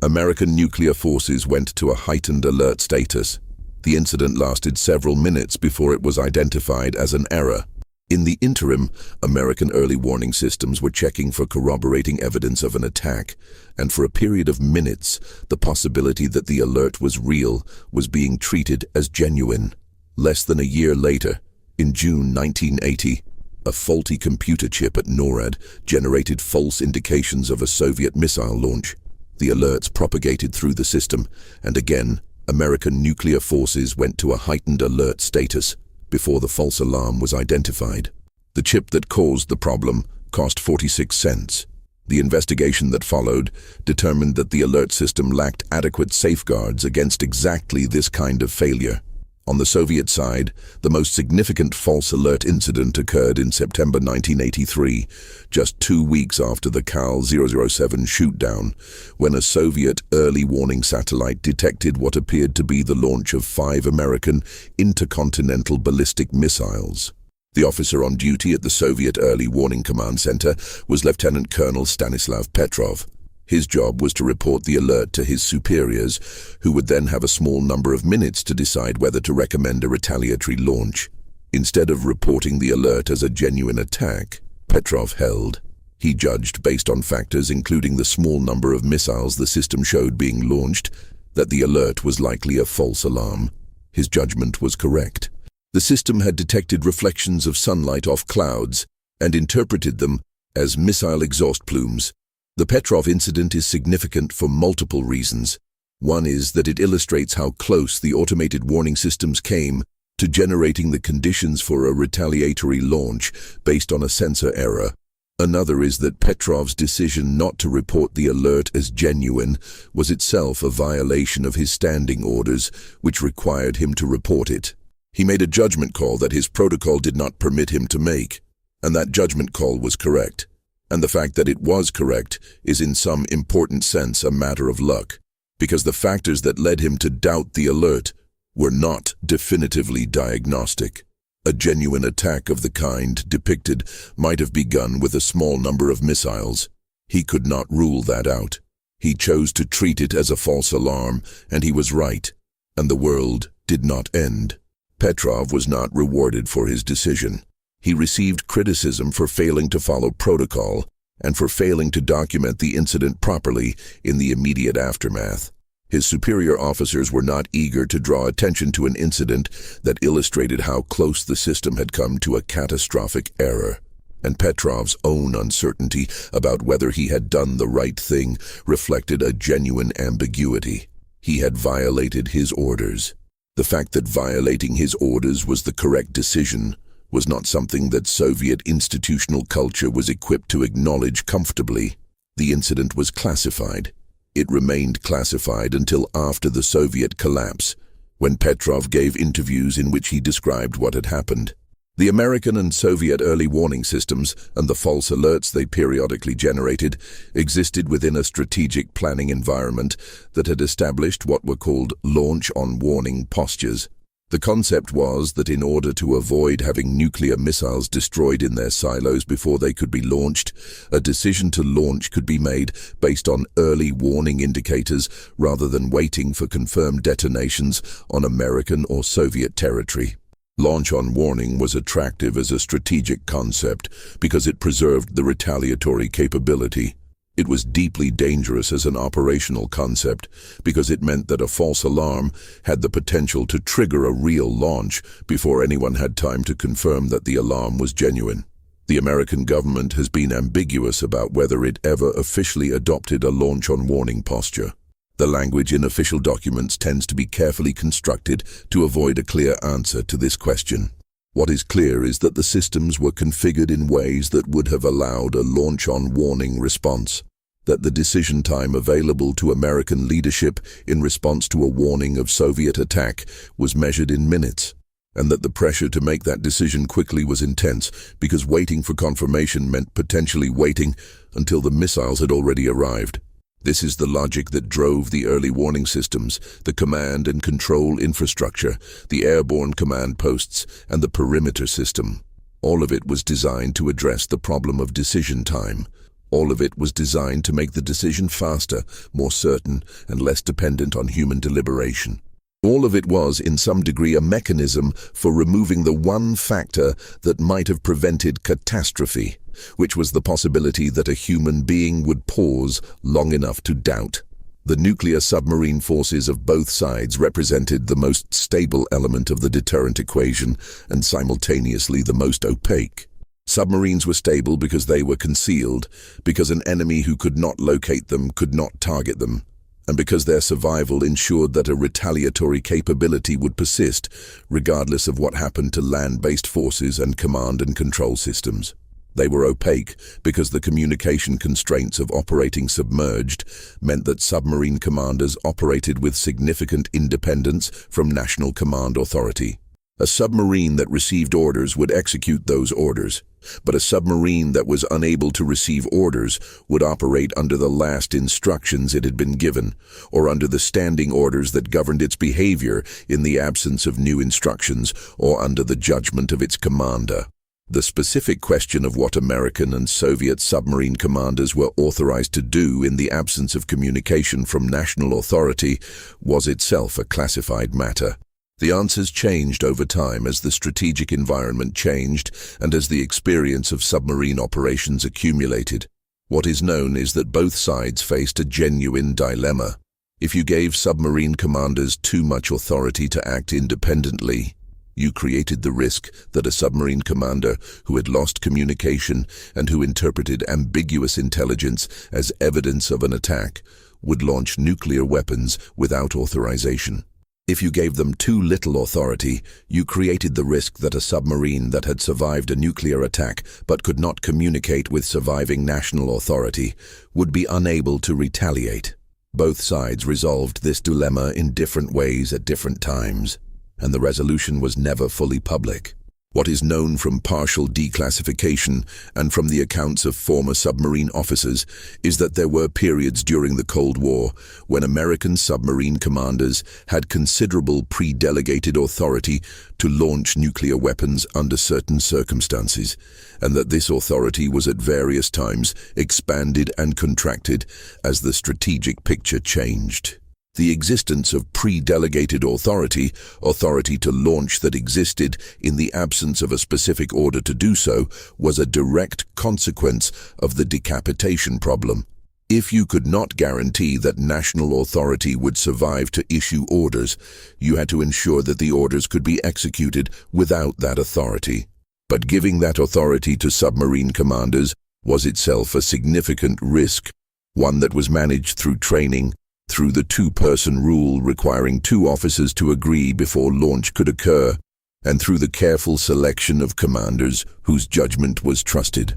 American nuclear forces went to a heightened alert status. The incident lasted several minutes before it was identified as an error. In the interim, American early warning systems were checking for corroborating evidence of an attack, and for a period of minutes, the possibility that the alert was real was being treated as genuine. Less than a year later, in June 1980, a faulty computer chip at NORAD generated false indications of a Soviet missile launch. The alerts propagated through the system, and again, American nuclear forces went to a heightened alert status before the false alarm was identified. The chip that caused the problem cost 46 cents. The investigation that followed determined that the alert system lacked adequate safeguards against exactly this kind of failure. On the Soviet side, the most significant false alert incident occurred in September 1983, just 2 weeks after the KAL 007 shoot-down, when a Soviet early warning satellite detected what appeared to be the launch of 5 American intercontinental ballistic missiles. The officer on duty at the Soviet Early Warning Command Center was Lieutenant Colonel Stanislav Petrov. His job was to report the alert to his superiors, who would then have a small number of minutes to decide whether to recommend a retaliatory launch. Instead of reporting the alert as a genuine attack, Petrov held, he judged based on factors including the small number of missiles the system showed being launched, that the alert was likely a false alarm. His judgment was correct. The system had detected reflections of sunlight off clouds and interpreted them as missile exhaust plumes. The Petrov incident is significant for multiple reasons. One is that it illustrates how close the automated warning systems came to generating the conditions for a retaliatory launch based on a sensor error. Another is that Petrov's decision not to report the alert as genuine was itself a violation of his standing orders, which required him to report it. He made a judgment call that his protocol did not permit him to make, and that judgment call was correct. And the fact that it was correct is in some important sense a matter of luck, because the factors that led him to doubt the alert were not definitively diagnostic. A genuine attack of the kind depicted might have begun with a small number of missiles. He could not rule that out. He chose to treat it as a false alarm, and he was right, and the world did not end. Petrov was not rewarded for his decision. He received criticism for failing to follow protocol and for failing to document the incident properly in the immediate aftermath. His superior officers were not eager to draw attention to an incident that illustrated how close the system had come to a catastrophic error. And Petrov's own uncertainty about whether he had done the right thing reflected a genuine ambiguity. He had violated his orders. The fact that violating his orders was the correct decision was not something that Soviet institutional culture was equipped to acknowledge comfortably. The incident was classified. It remained classified until after the Soviet collapse, when Petrov gave interviews in which he described what had happened. The American and Soviet early warning systems and the false alerts they periodically generated existed within a strategic planning environment that had established what were called launch-on-warning postures. The concept was that in order to avoid having nuclear missiles destroyed in their silos before they could be launched, a decision to launch could be made based on early warning indicators rather than waiting for confirmed detonations on American or Soviet territory. Launch-on-warning was attractive as a strategic concept because it preserved the retaliatory capability. It was deeply dangerous as an operational concept because it meant that a false alarm had the potential to trigger a real launch before anyone had time to confirm that the alarm was genuine. The American government has been ambiguous about whether it ever officially adopted a launch-on-warning posture. The language in official documents tends to be carefully constructed to avoid a clear answer to this question. What is clear is that the systems were configured in ways that would have allowed a launch-on-warning response, that the decision time available to American leadership in response to a warning of Soviet attack was measured in minutes, and that the pressure to make that decision quickly was intense because waiting for confirmation meant potentially waiting until the missiles had already arrived. This is the logic that drove the early warning systems, the command and control infrastructure, the airborne command posts, and the perimeter system. All of it was designed to address the problem of decision time. All of it was designed to make the decision faster, more certain, and less dependent on human deliberation. All of it was, in some degree, a mechanism for removing the one factor that might have prevented catastrophe, which was the possibility that a human being would pause long enough to doubt. The nuclear submarine forces of both sides represented the most stable element of the deterrent equation and simultaneously the most opaque. Submarines were stable because they were concealed, because an enemy who could not locate them could not target them, and because their survival ensured that a retaliatory capability would persist, regardless of what happened to land-based forces and command and control systems. They were opaque because the communication constraints of operating submerged meant that submarine commanders operated with significant independence from national command authority. A submarine that received orders would execute those orders, but a submarine that was unable to receive orders would operate under the last instructions it had been given, or under the standing orders that governed its behavior in the absence of new instructions, or under the judgment of its commander. The specific question of what American and Soviet submarine commanders were authorized to do in the absence of communication from national authority was itself a classified matter. The answers changed over time as the strategic environment changed and as the experience of submarine operations accumulated. What is known is that both sides faced a genuine dilemma. If you gave submarine commanders too much authority to act independently, you created the risk that a submarine commander who had lost communication and who interpreted ambiguous intelligence as evidence of an attack would launch nuclear weapons without authorization. If you gave them too little authority, you created the risk that a submarine that had survived a nuclear attack but could not communicate with surviving national authority would be unable to retaliate. Both sides resolved this dilemma in different ways at different times, and the resolution was never fully public. What is known from partial declassification and from the accounts of former submarine officers is that there were periods during the Cold War when American submarine commanders had considerable pre-delegated authority to launch nuclear weapons under certain circumstances, and that this authority was at various times expanded and contracted as the strategic picture changed. The existence of pre-delegated authority to launch that existed in the absence of a specific order to do so, was a direct consequence of the decapitation problem. If you could not guarantee that national authority would survive to issue orders, you had to ensure that the orders could be executed without that authority. But giving that authority to submarine commanders was itself a significant risk, one that was managed through training, through the two-person rule requiring two officers to agree before launch could occur, and through the careful selection of commanders whose judgment was trusted.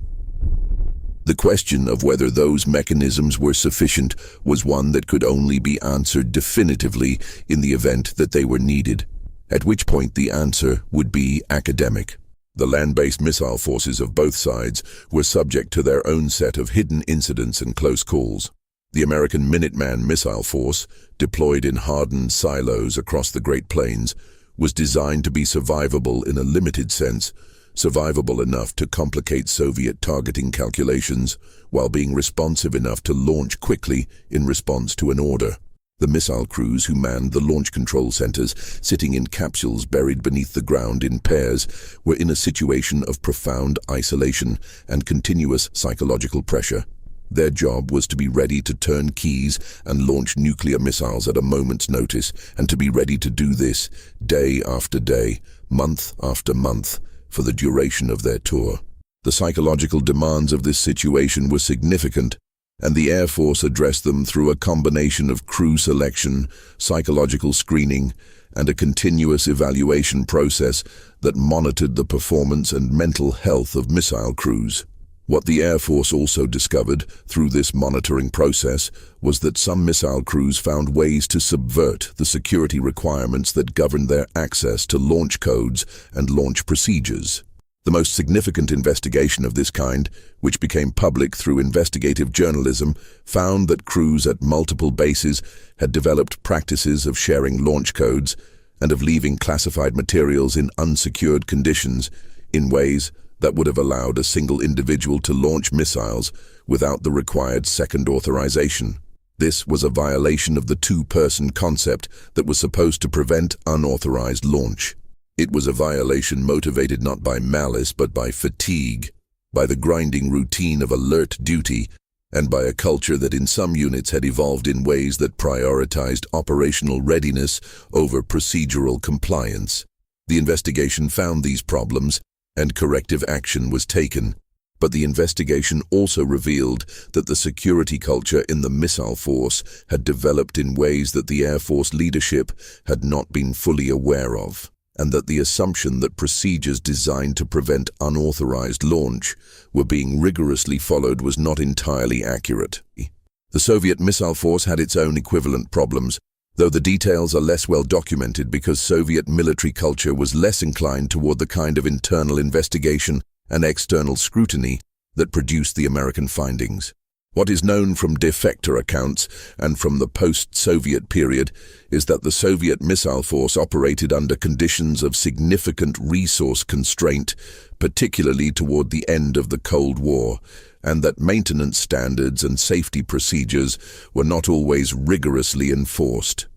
The question of whether those mechanisms were sufficient was one that could only be answered definitively in the event that they were needed, at which point the answer would be academic. The land-based missile forces of both sides were subject to their own set of hidden incidents and close calls. The American Minuteman missile force, deployed in hardened silos across the Great Plains, was designed to be survivable in a limited sense, survivable enough to complicate Soviet targeting calculations, while being responsive enough to launch quickly in response to an order. The missile crews who manned the launch control centers, sitting in capsules buried beneath the ground in pairs, were in a situation of profound isolation and continuous psychological pressure. Their job was to be ready to turn keys and launch nuclear missiles at a moment's notice, and to be ready to do this day after day, month after month, for the duration of their tour. The psychological demands of this situation were significant, and the Air Force addressed them through a combination of crew selection, psychological screening, and a continuous evaluation process that monitored the performance and mental health of missile crews. What the Air Force also discovered through this monitoring process was that some missile crews found ways to subvert the security requirements that governed their access to launch codes and launch procedures. The most significant investigation of this kind, which became public through investigative journalism, found that crews at multiple bases had developed practices of sharing launch codes and of leaving classified materials in unsecured conditions in ways that would have allowed a single individual to launch missiles without the required second authorization. This was a violation of the two-person concept that was supposed to prevent unauthorized launch. It was a violation motivated not by malice but by fatigue, by the grinding routine of alert duty, and by a culture that in some units had evolved in ways that prioritized operational readiness over procedural compliance. The investigation found these problems, and corrective action was taken, but the investigation also revealed that the security culture in the missile force had developed in ways that the Air Force leadership had not been fully aware of, and that the assumption that procedures designed to prevent unauthorized launch were being rigorously followed was not entirely accurate. The Soviet missile force had its own equivalent problems, though the details are less well documented because Soviet military culture was less inclined toward the kind of internal investigation and external scrutiny that produced the American findings. What is known from defector accounts and from the post-Soviet period is that the Soviet missile force operated under conditions of significant resource constraint, particularly toward the end of the Cold War, and that maintenance standards and safety procedures were not always rigorously enforced.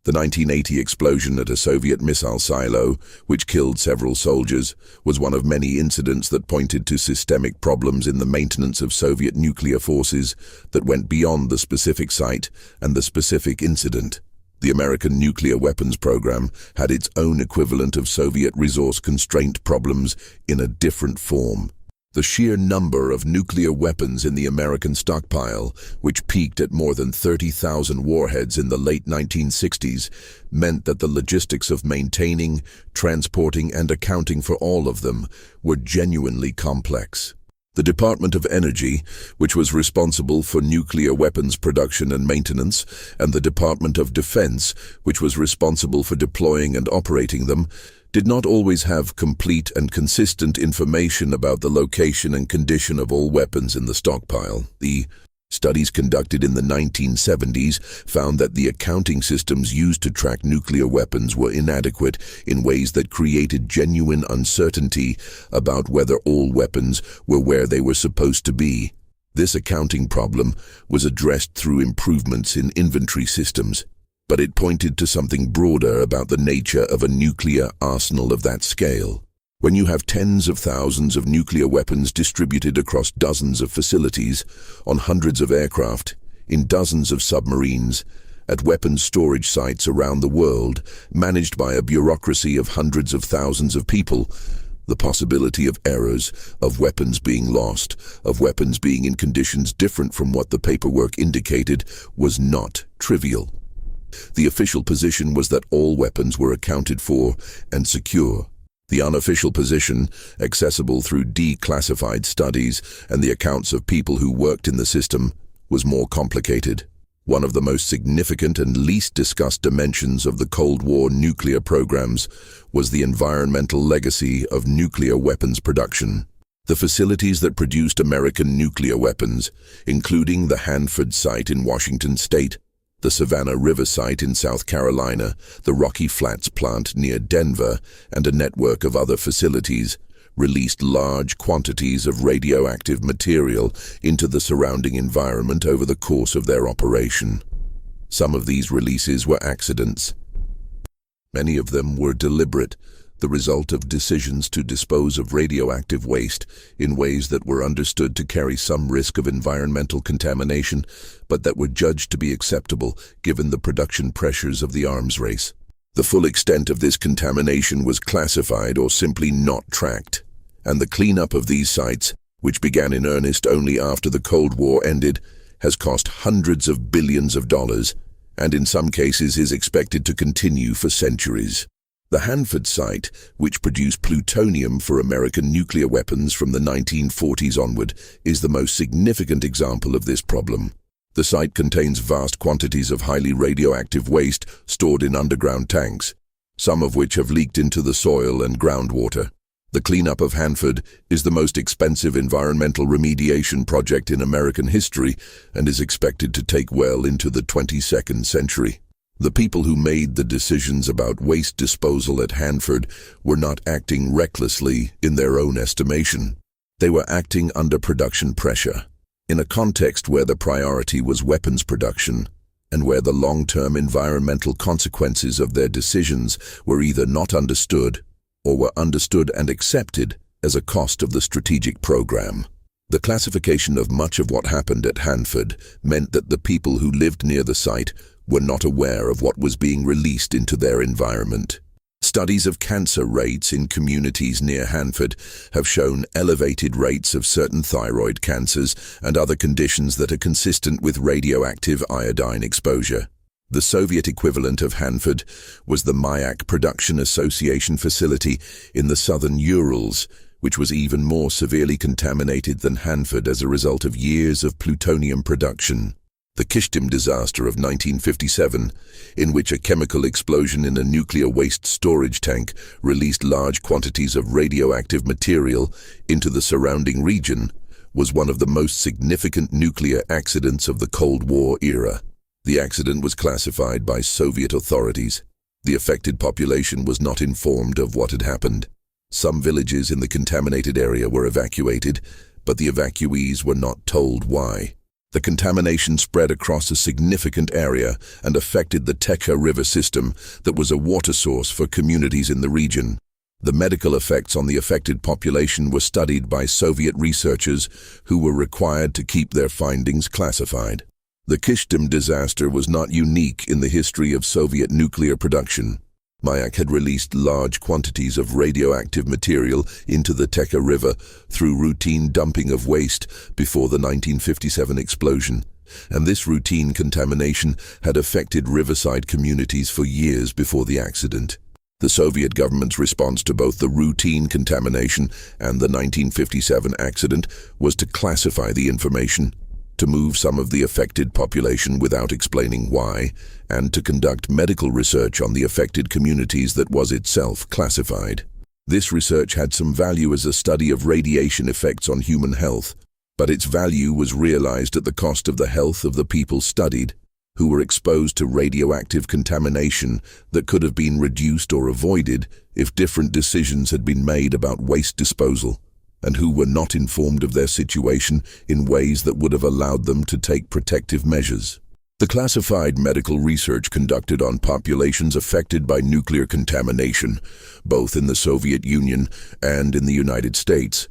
The 1980 explosion at a Soviet missile silo, which killed several soldiers, was one of many incidents that pointed to systemic problems in the maintenance of Soviet nuclear forces that went beyond the specific site and the specific incident. The American nuclear weapons program had its own equivalent of Soviet resource constraint problems in a different form. The sheer number of nuclear weapons in the American stockpile, which peaked at more than 30,000 warheads in the late 1960s, meant that the logistics of maintaining, transporting, and accounting for all of them were genuinely complex. The Department of Energy, which was responsible for nuclear weapons production and maintenance, and the Department of Defense, which was responsible for deploying and operating them, did not always have complete and consistent information about the location and condition of all weapons in the stockpile. The studies conducted in the 1970s found that the accounting systems used to track nuclear weapons were inadequate in ways that created genuine uncertainty about whether all weapons were where they were supposed to be. This accounting problem was addressed through improvements in inventory systems, but it pointed to something broader about the nature of a nuclear arsenal of that scale. When you have tens of thousands of nuclear weapons distributed across dozens of facilities, on hundreds of aircraft, in dozens of submarines, at weapons storage sites around the world, managed by a bureaucracy of hundreds of thousands of people, the possibility of errors, of weapons being lost, of weapons being in conditions different from what the paperwork indicated, was not trivial. The official position was that all weapons were accounted for and secure. The unofficial position, accessible through declassified studies and the accounts of people who worked in the system, was more complicated. One of the most significant and least discussed dimensions of the Cold War nuclear programs was the environmental legacy of nuclear weapons production. The facilities that produced American nuclear weapons, including the Hanford site in Washington state, the Savannah River site in South Carolina, the Rocky Flats plant near Denver, and a network of other facilities, released large quantities of radioactive material into the surrounding environment over the course of their operation. Some of these releases were accidents. Many of them were deliberate, the result of decisions to dispose of radioactive waste in ways that were understood to carry some risk of environmental contamination, but that were judged to be acceptable given the production pressures of the arms race. The full extent of this contamination was classified or simply not tracked, and the cleanup of these sites, which began in earnest only after the Cold War ended, has cost hundreds of billions of dollars, and in some cases is expected to continue for centuries. The Hanford site, which produced plutonium for American nuclear weapons from the 1940s onward, is the most significant example of this problem. The site contains vast quantities of highly radioactive waste stored in underground tanks, some of which have leaked into the soil and groundwater. The cleanup of Hanford is the most expensive environmental remediation project in American history and is expected to take well into the 22nd century. The people who made the decisions about waste disposal at Hanford were not acting recklessly in their own estimation. They were acting under production pressure, in a context where the priority was weapons production, and where the long-term environmental consequences of their decisions were either not understood or were understood and accepted as a cost of the strategic program. The classification of much of what happened at Hanford meant that the people who lived near the site were not aware of what was being released into their environment. Studies of cancer rates in communities near Hanford have shown elevated rates of certain thyroid cancers and other conditions that are consistent with radioactive iodine exposure. The Soviet equivalent of Hanford was the Mayak Production Association facility in the southern Urals, which was even more severely contaminated than Hanford as a result of years of plutonium production. The Kishtim disaster of 1957, in which a chemical explosion in a nuclear waste storage tank released large quantities of radioactive material into the surrounding region, was one of the most significant nuclear accidents of the Cold War era. The accident was classified by Soviet authorities. The affected population was not informed of what had happened. Some villages in the contaminated area were evacuated, but the evacuees were not told why. The contamination spread across a significant area and affected the Teka River system that was a water source for communities in the region. The medical effects on the affected population were studied by Soviet researchers who were required to keep their findings classified. The Kishtim disaster was not unique in the history of Soviet nuclear production. Mayak had released large quantities of radioactive material into the Teka River through routine dumping of waste before the 1957 explosion, and this routine contamination had affected riverside communities for years before the accident. The Soviet government's response to both the routine contamination and the 1957 accident was to classify the information, to move some of the affected population without explaining why, and to conduct medical research on the affected communities that was itself classified. This research had some value as a study of radiation effects on human health, but its value was realized at the cost of the health of the people studied, who were exposed to radioactive contamination that could have been reduced or avoided if different decisions had been made about waste disposal, and who were not informed of their situation in ways that would have allowed them to take protective measures. The classified medical research conducted on populations affected by nuclear contamination, both in the Soviet Union and in the United States,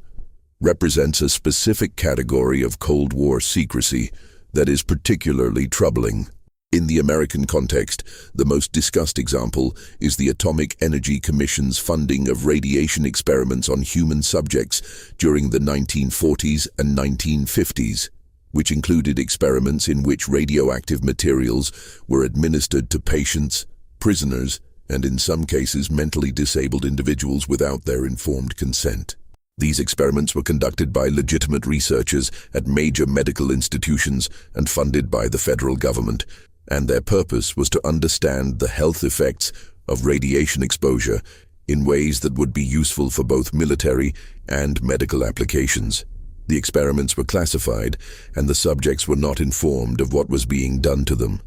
represents a specific category of Cold War secrecy that is particularly troubling. In the American context, the most discussed example is the Atomic Energy Commission's funding of radiation experiments on human subjects during the 1940s and 1950s. Which included experiments in which radioactive materials were administered to patients, prisoners, and in some cases mentally disabled individuals without their informed consent. These experiments were conducted by legitimate researchers at major medical institutions and funded by the federal government, and their purpose was to understand the health effects of radiation exposure in ways that would be useful for both military and medical applications. The experiments were classified, and the subjects were not informed of what was being done to them.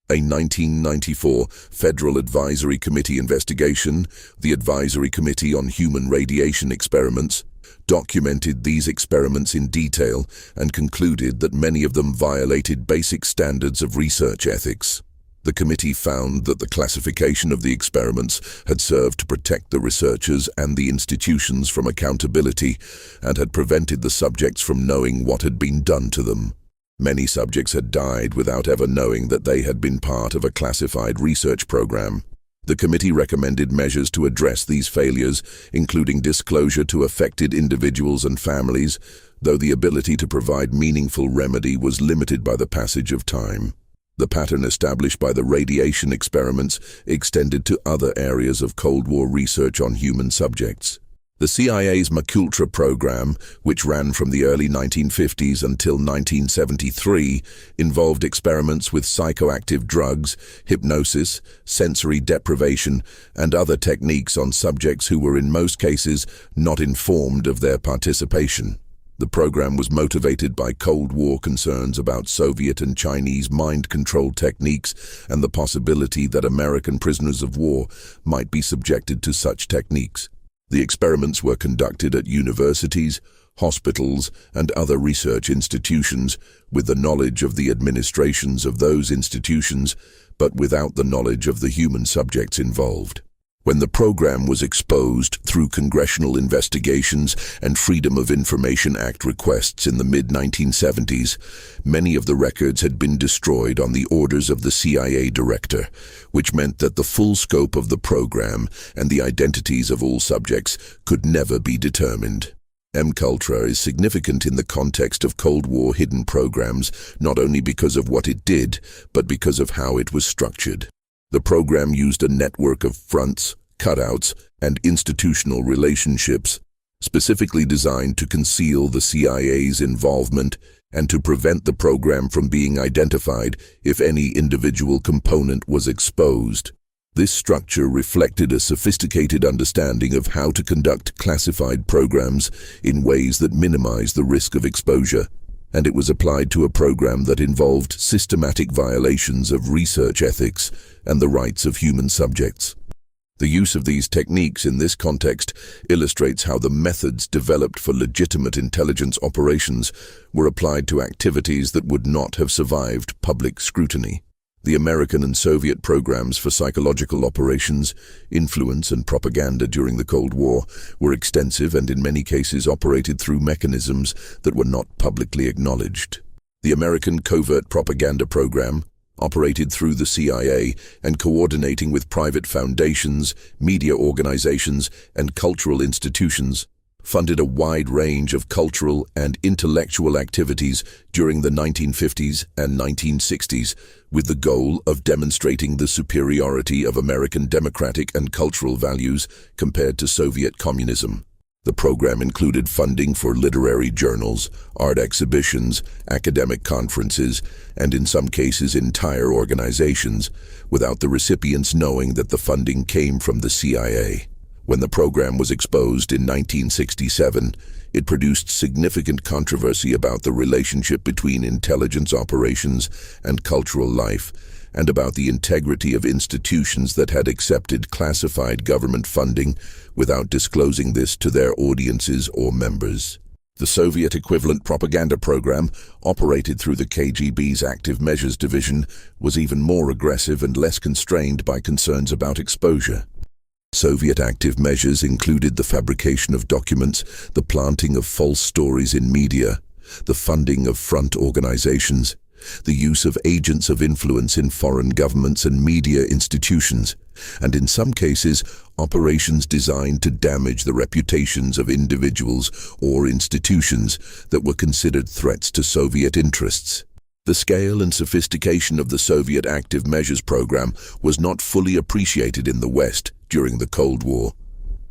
A 1994 Federal Advisory Committee investigation, the Advisory Committee on Human Radiation Experiments, documented these experiments in detail and concluded that many of them violated basic standards of research ethics. The committee found that the classification of the experiments had served to protect the researchers and the institutions from accountability and had prevented the subjects from knowing what had been done to them. Many subjects had died without ever knowing that they had been part of a classified research program. The committee recommended measures to address these failures, including disclosure to affected individuals and families, though the ability to provide meaningful remedy was limited by the passage of time. The pattern established by the radiation experiments extended to other areas of Cold War research on human subjects. The CIA's Macultra program, which ran from the early 1950s until 1973, involved experiments with psychoactive drugs, hypnosis, sensory deprivation, and other techniques on subjects who were in most cases not informed of their participation. The program was motivated by Cold War concerns about Soviet and Chinese mind control techniques and the possibility that American prisoners of war might be subjected to such techniques. The experiments were conducted at universities, hospitals, and other research institutions with the knowledge of the administrations of those institutions, but without the knowledge of the human subjects involved. When the program was exposed through congressional investigations and Freedom of Information Act requests in the mid-1970s, many of the records had been destroyed on the orders of the CIA director, which meant that the full scope of the program and the identities of all subjects could never be determined. MCultra is significant in the context of Cold War hidden programs, not only because of what it did, but because of how it was structured. The program used a network of fronts, cutouts, and institutional relationships, specifically designed to conceal the CIA's involvement and to prevent the program from being identified if any individual component was exposed. This structure reflected a sophisticated understanding of how to conduct classified programs in ways that minimize the risk of exposure, and it was applied to a program that involved systematic violations of research ethics and the rights of human subjects. The use of these techniques in this context illustrates how the methods developed for legitimate intelligence operations were applied to activities that would not have survived public scrutiny. The American and Soviet programs for psychological operations, influence, and propaganda during the Cold War were extensive and in many cases operated through mechanisms that were not publicly acknowledged. The American covert propaganda program, operated through the CIA and coordinating with private foundations, media organizations, and cultural institutions, funded a wide range of cultural and intellectual activities during the 1950s and 1960s with the goal of demonstrating the superiority of American democratic and cultural values compared to Soviet communism. The program included funding for literary journals, art exhibitions, academic conferences, and in some cases entire organizations, without the recipients knowing that the funding came from the CIA. When the program was exposed in 1967, it produced significant controversy about the relationship between intelligence operations and cultural life, and about the integrity of institutions that had accepted classified government funding without disclosing this to their audiences or members. The Soviet equivalent propaganda program, operated through the KGB's Active Measures Division, was even more aggressive and less constrained by concerns about exposure. Soviet active measures included the fabrication of documents, the planting of false stories in media, the funding of front organizations, the use of agents of influence in foreign governments and media institutions, and in some cases, operations designed to damage the reputations of individuals or institutions that were considered threats to Soviet interests. The scale and sophistication of the Soviet active measures program was not fully appreciated in the West during the Cold War,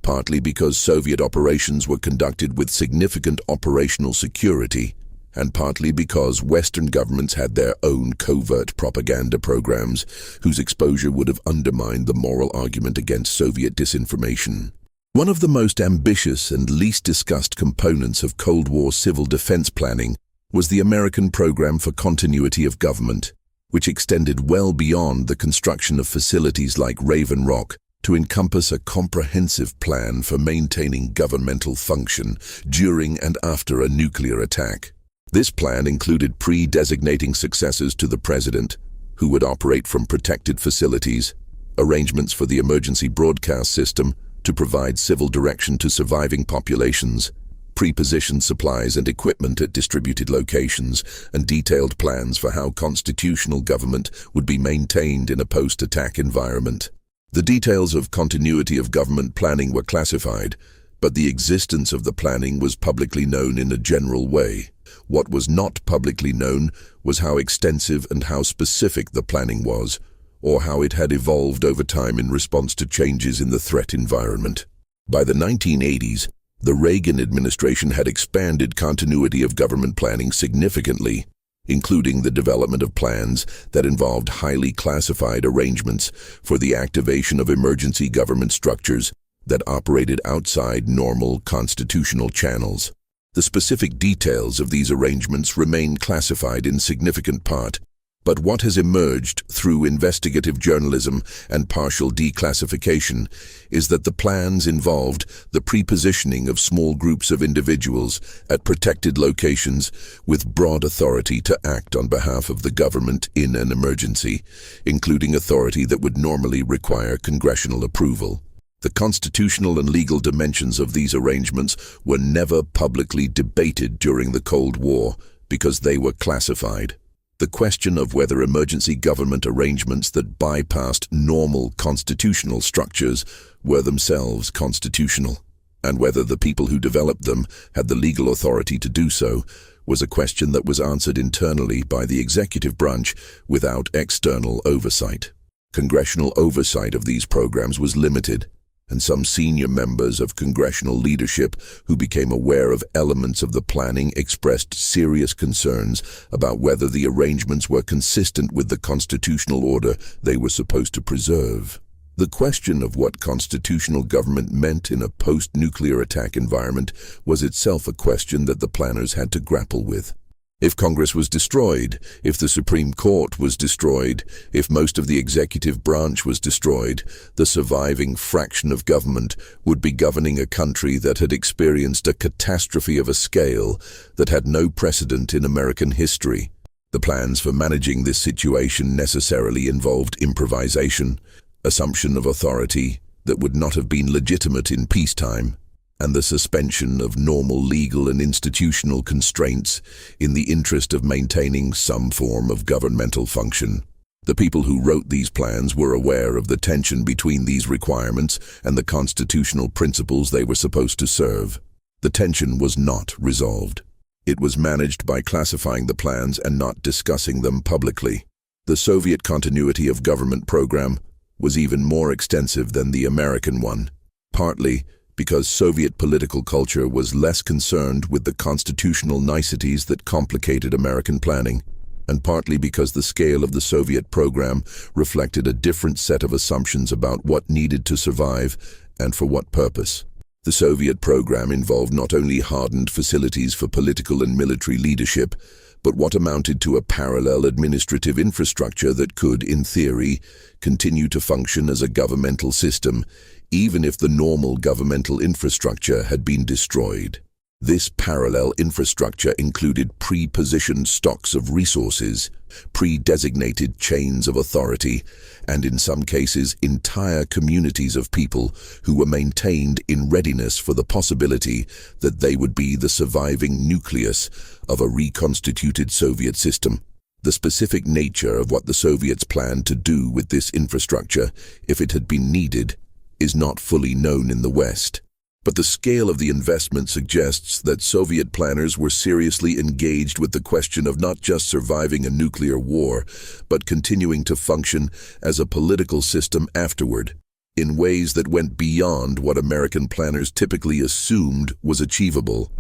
partly because Soviet operations were conducted with significant operational security, and partly because Western governments had their own covert propaganda programs whose exposure would have undermined the moral argument against Soviet disinformation. One of the most ambitious and least discussed components of Cold War civil defense planning was the American Program for Continuity of Government, which extended well beyond the construction of facilities like Raven Rock to encompass a comprehensive plan for maintaining governmental function during and after a nuclear attack. This plan included pre-designating successors to the president, who would operate from protected facilities, arrangements for the emergency broadcast system to provide civil direction to surviving populations, pre-positioned supplies and equipment at distributed locations, and detailed plans for how constitutional government would be maintained in a post-attack environment. The details of continuity of government planning were classified, but the existence of the planning was publicly known in a general way. What was not publicly known was how extensive and how specific the planning was, or how it had evolved over time in response to changes in the threat environment. By the 1980s, the Reagan administration had expanded continuity of government planning significantly, including the development of plans that involved highly classified arrangements for the activation of emergency government structures that operated outside normal constitutional channels. The specific details of these arrangements remain classified in significant part, but what has emerged through investigative journalism and partial declassification is that the plans involved the pre-positioning of small groups of individuals at protected locations with broad authority to act on behalf of the government in an emergency, including authority that would normally require congressional approval. The constitutional and legal dimensions of these arrangements were never publicly debated during the Cold War because they were classified. The question of whether emergency government arrangements that bypassed normal constitutional structures were themselves constitutional, and whether the people who developed them had the legal authority to do so, was a question that was answered internally by the executive branch without external oversight. Congressional oversight of these programs was limited, and some senior members of congressional leadership who became aware of elements of the planning expressed serious concerns about whether the arrangements were consistent with the constitutional order they were supposed to preserve. The question of what constitutional government meant in a post-nuclear attack environment was itself a question that the planners had to grapple with. If Congress was destroyed, if the Supreme Court was destroyed, if most of the executive branch was destroyed, the surviving fraction of government would be governing a country that had experienced a catastrophe of a scale that had no precedent in American history. The plans for managing this situation necessarily involved improvisation, assumption of authority that would not have been legitimate in peacetime, and the suspension of normal legal and institutional constraints in the interest of maintaining some form of governmental function. The people who wrote these plans were aware of the tension between these requirements and the constitutional principles they were supposed to serve. The tension was not resolved. It was managed by classifying the plans and not discussing them publicly. The Soviet continuity of government program was even more extensive than the American one, partly because Soviet political culture was less concerned with the constitutional niceties that complicated American planning, and partly because the scale of the Soviet program reflected a different set of assumptions about what needed to survive and for what purpose. The Soviet program involved not only hardened facilities for political and military leadership, but what amounted to a parallel administrative infrastructure that could, in theory, continue to function as a governmental system, even if the normal governmental infrastructure had been destroyed. This parallel infrastructure included pre-positioned stocks of resources, pre-designated chains of authority, and in some cases entire communities of people who were maintained in readiness for the possibility that they would be the surviving nucleus of a reconstituted Soviet system. The specific nature of what the Soviets planned to do with this infrastructure, if it had been needed, is not fully known in the West. But the scale of the investment suggests that Soviet planners were seriously engaged with the question of not just surviving a nuclear war, but continuing to function as a political system afterward, in ways that went beyond what American planners typically assumed was achievable.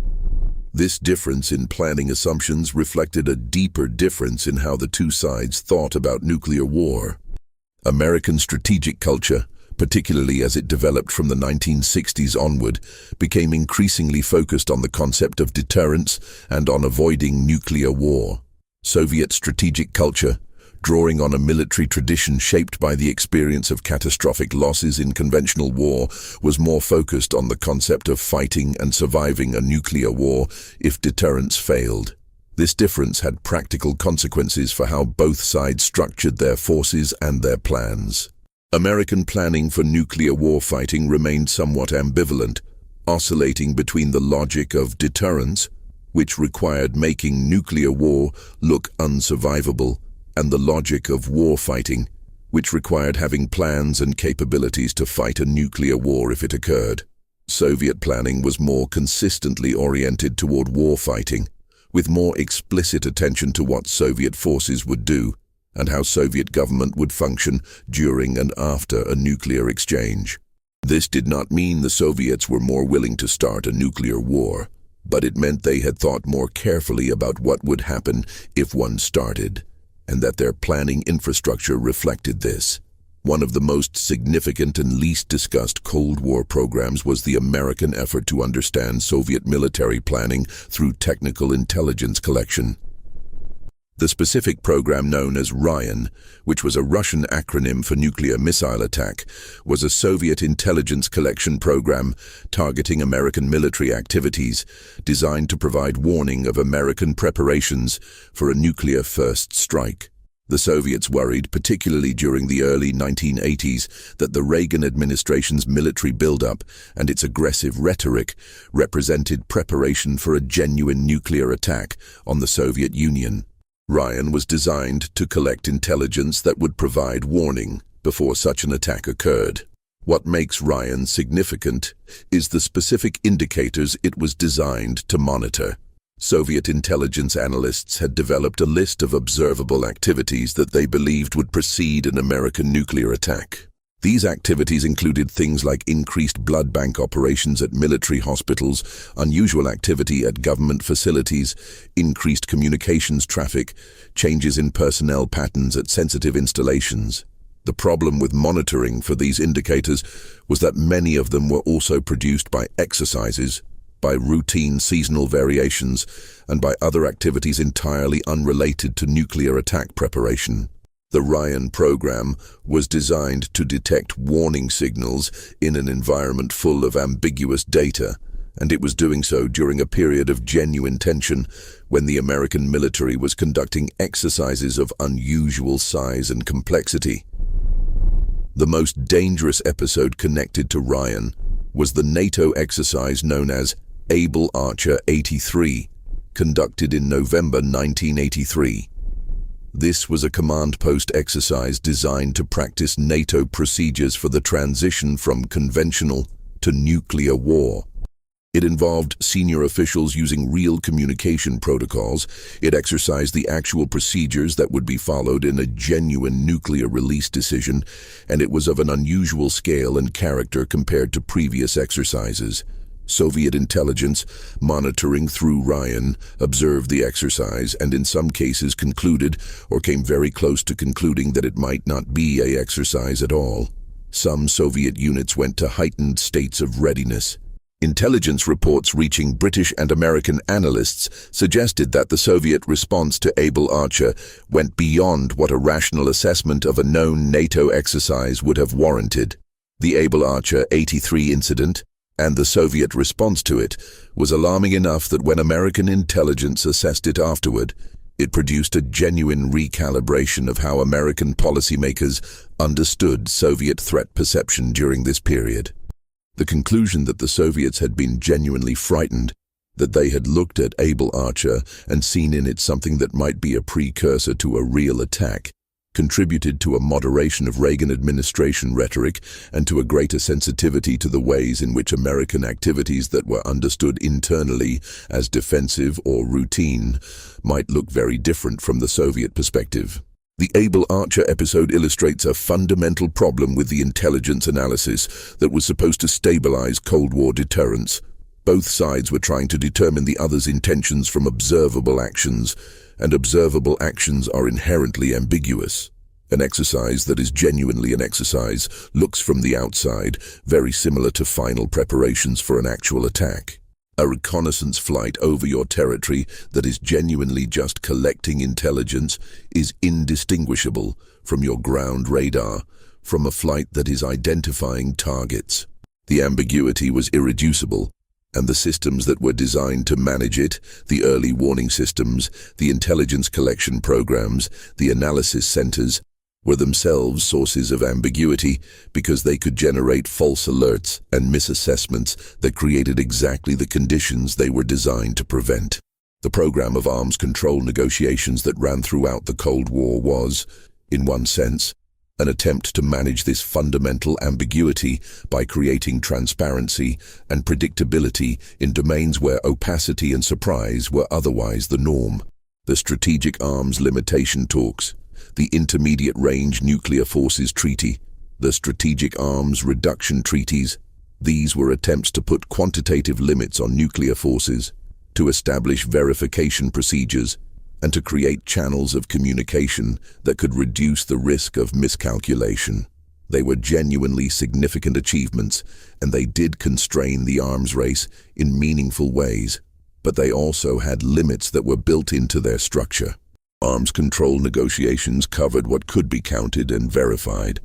This difference in planning assumptions reflected a deeper difference in how the two sides thought about nuclear war. American strategic culture, particularly as it developed from the 1960s onward, became increasingly focused on the concept of deterrence and on avoiding nuclear war. Soviet strategic culture, drawing on a military tradition shaped by the experience of catastrophic losses in conventional war, was more focused on the concept of fighting and surviving a nuclear war if deterrence failed. This difference had practical consequences for how both sides structured their forces and their plans. American planning for nuclear warfighting remained somewhat ambivalent, oscillating between the logic of deterrence, which required making nuclear war look unsurvivable, and the logic of warfighting, which required having plans and capabilities to fight a nuclear war if it occurred. Soviet planning was more consistently oriented toward warfighting, with more explicit attention to what Soviet forces would do, and how Soviet government would function during and after a nuclear exchange. This did not mean the Soviets were more willing to start a nuclear war, but it meant they had thought more carefully about what would happen if one started, and that their planning infrastructure reflected this. One of the most significant and least discussed Cold War programs was the American effort to understand Soviet military planning through technical intelligence collection. The specific program known as Ryan, which was a Russian acronym for nuclear missile attack, was a Soviet intelligence collection program targeting American military activities, designed to provide warning of American preparations for a nuclear first strike. The Soviets worried, particularly during the early 1980s, that the Reagan administration's military buildup and its aggressive rhetoric represented preparation for a genuine nuclear attack on the Soviet Union. Ryan was designed to collect intelligence that would provide warning before such an attack occurred. What makes Ryan significant is the specific indicators it was designed to monitor. Soviet intelligence analysts had developed a list of observable activities that they believed would precede an American nuclear attack. These activities included things like increased blood bank operations at military hospitals, unusual activity at government facilities, increased communications traffic, changes in personnel patterns at sensitive installations. The problem with monitoring for these indicators was that many of them were also produced by exercises, by routine seasonal variations, and by other activities entirely unrelated to nuclear attack preparation. The Ryan program was designed to detect warning signals in an environment full of ambiguous data, and it was doing so during a period of genuine tension when the American military was conducting exercises of unusual size and complexity. The most dangerous episode connected to Ryan was the NATO exercise known as Able Archer 83, conducted in November 1983. This was a command post exercise designed to practice NATO procedures for the transition from conventional to nuclear war. It involved senior officials using real communication protocols. It exercised the actual procedures that would be followed in a genuine nuclear release decision, and it was of an unusual scale and character compared to previous exercises. Soviet intelligence, monitoring through Ryan, observed the exercise and in some cases concluded or came very close to concluding that it might not be an exercise at all. Some Soviet units went to heightened states of readiness. Intelligence reports reaching British and American analysts suggested that the Soviet response to Able Archer went beyond what a rational assessment of a known NATO exercise would have warranted. The Able Archer 83 incident, And the Soviet response to it was alarming enough that when American intelligence assessed it afterward, it produced a genuine recalibration of how American policymakers understood Soviet threat perception during this period. The conclusion that the Soviets had been genuinely frightened, that they had looked at Able Archer and seen in it something that might be a precursor to a real attack, contributed to a moderation of Reagan administration rhetoric and to a greater sensitivity to the ways in which American activities that were understood internally as defensive or routine might look very different from the Soviet perspective. The Able Archer episode illustrates a fundamental problem with the intelligence analysis that was supposed to stabilize Cold War deterrence. Both sides were trying to determine the other's intentions from observable actions, and observable actions are inherently ambiguous. An exercise that is genuinely an exercise looks from the outside very similar to final preparations for an actual attack. A reconnaissance flight over your territory that is genuinely just collecting intelligence is indistinguishable from your ground radar, from a flight that is identifying targets. The ambiguity was irreducible, and the systems that were designed to manage it, the early warning systems, the intelligence collection programs, the analysis centers, were themselves sources of ambiguity because they could generate false alerts and misassessments that created exactly the conditions they were designed to prevent. The program of arms control negotiations that ran throughout the Cold War was, in one sense, an attempt to manage this fundamental ambiguity by creating transparency and predictability in domains where opacity and surprise were otherwise the norm. The Strategic Arms Limitation Talks, the Intermediate Range Nuclear Forces Treaty, the Strategic Arms Reduction Treaties, these were attempts to put quantitative limits on nuclear forces, to establish verification procedures, and to create channels of communication that could reduce the risk of miscalculation. They were genuinely significant achievements, and they did constrain the arms race in meaningful ways, but they also had limits that were built into their structure. Arms control negotiations covered what could be counted and verified.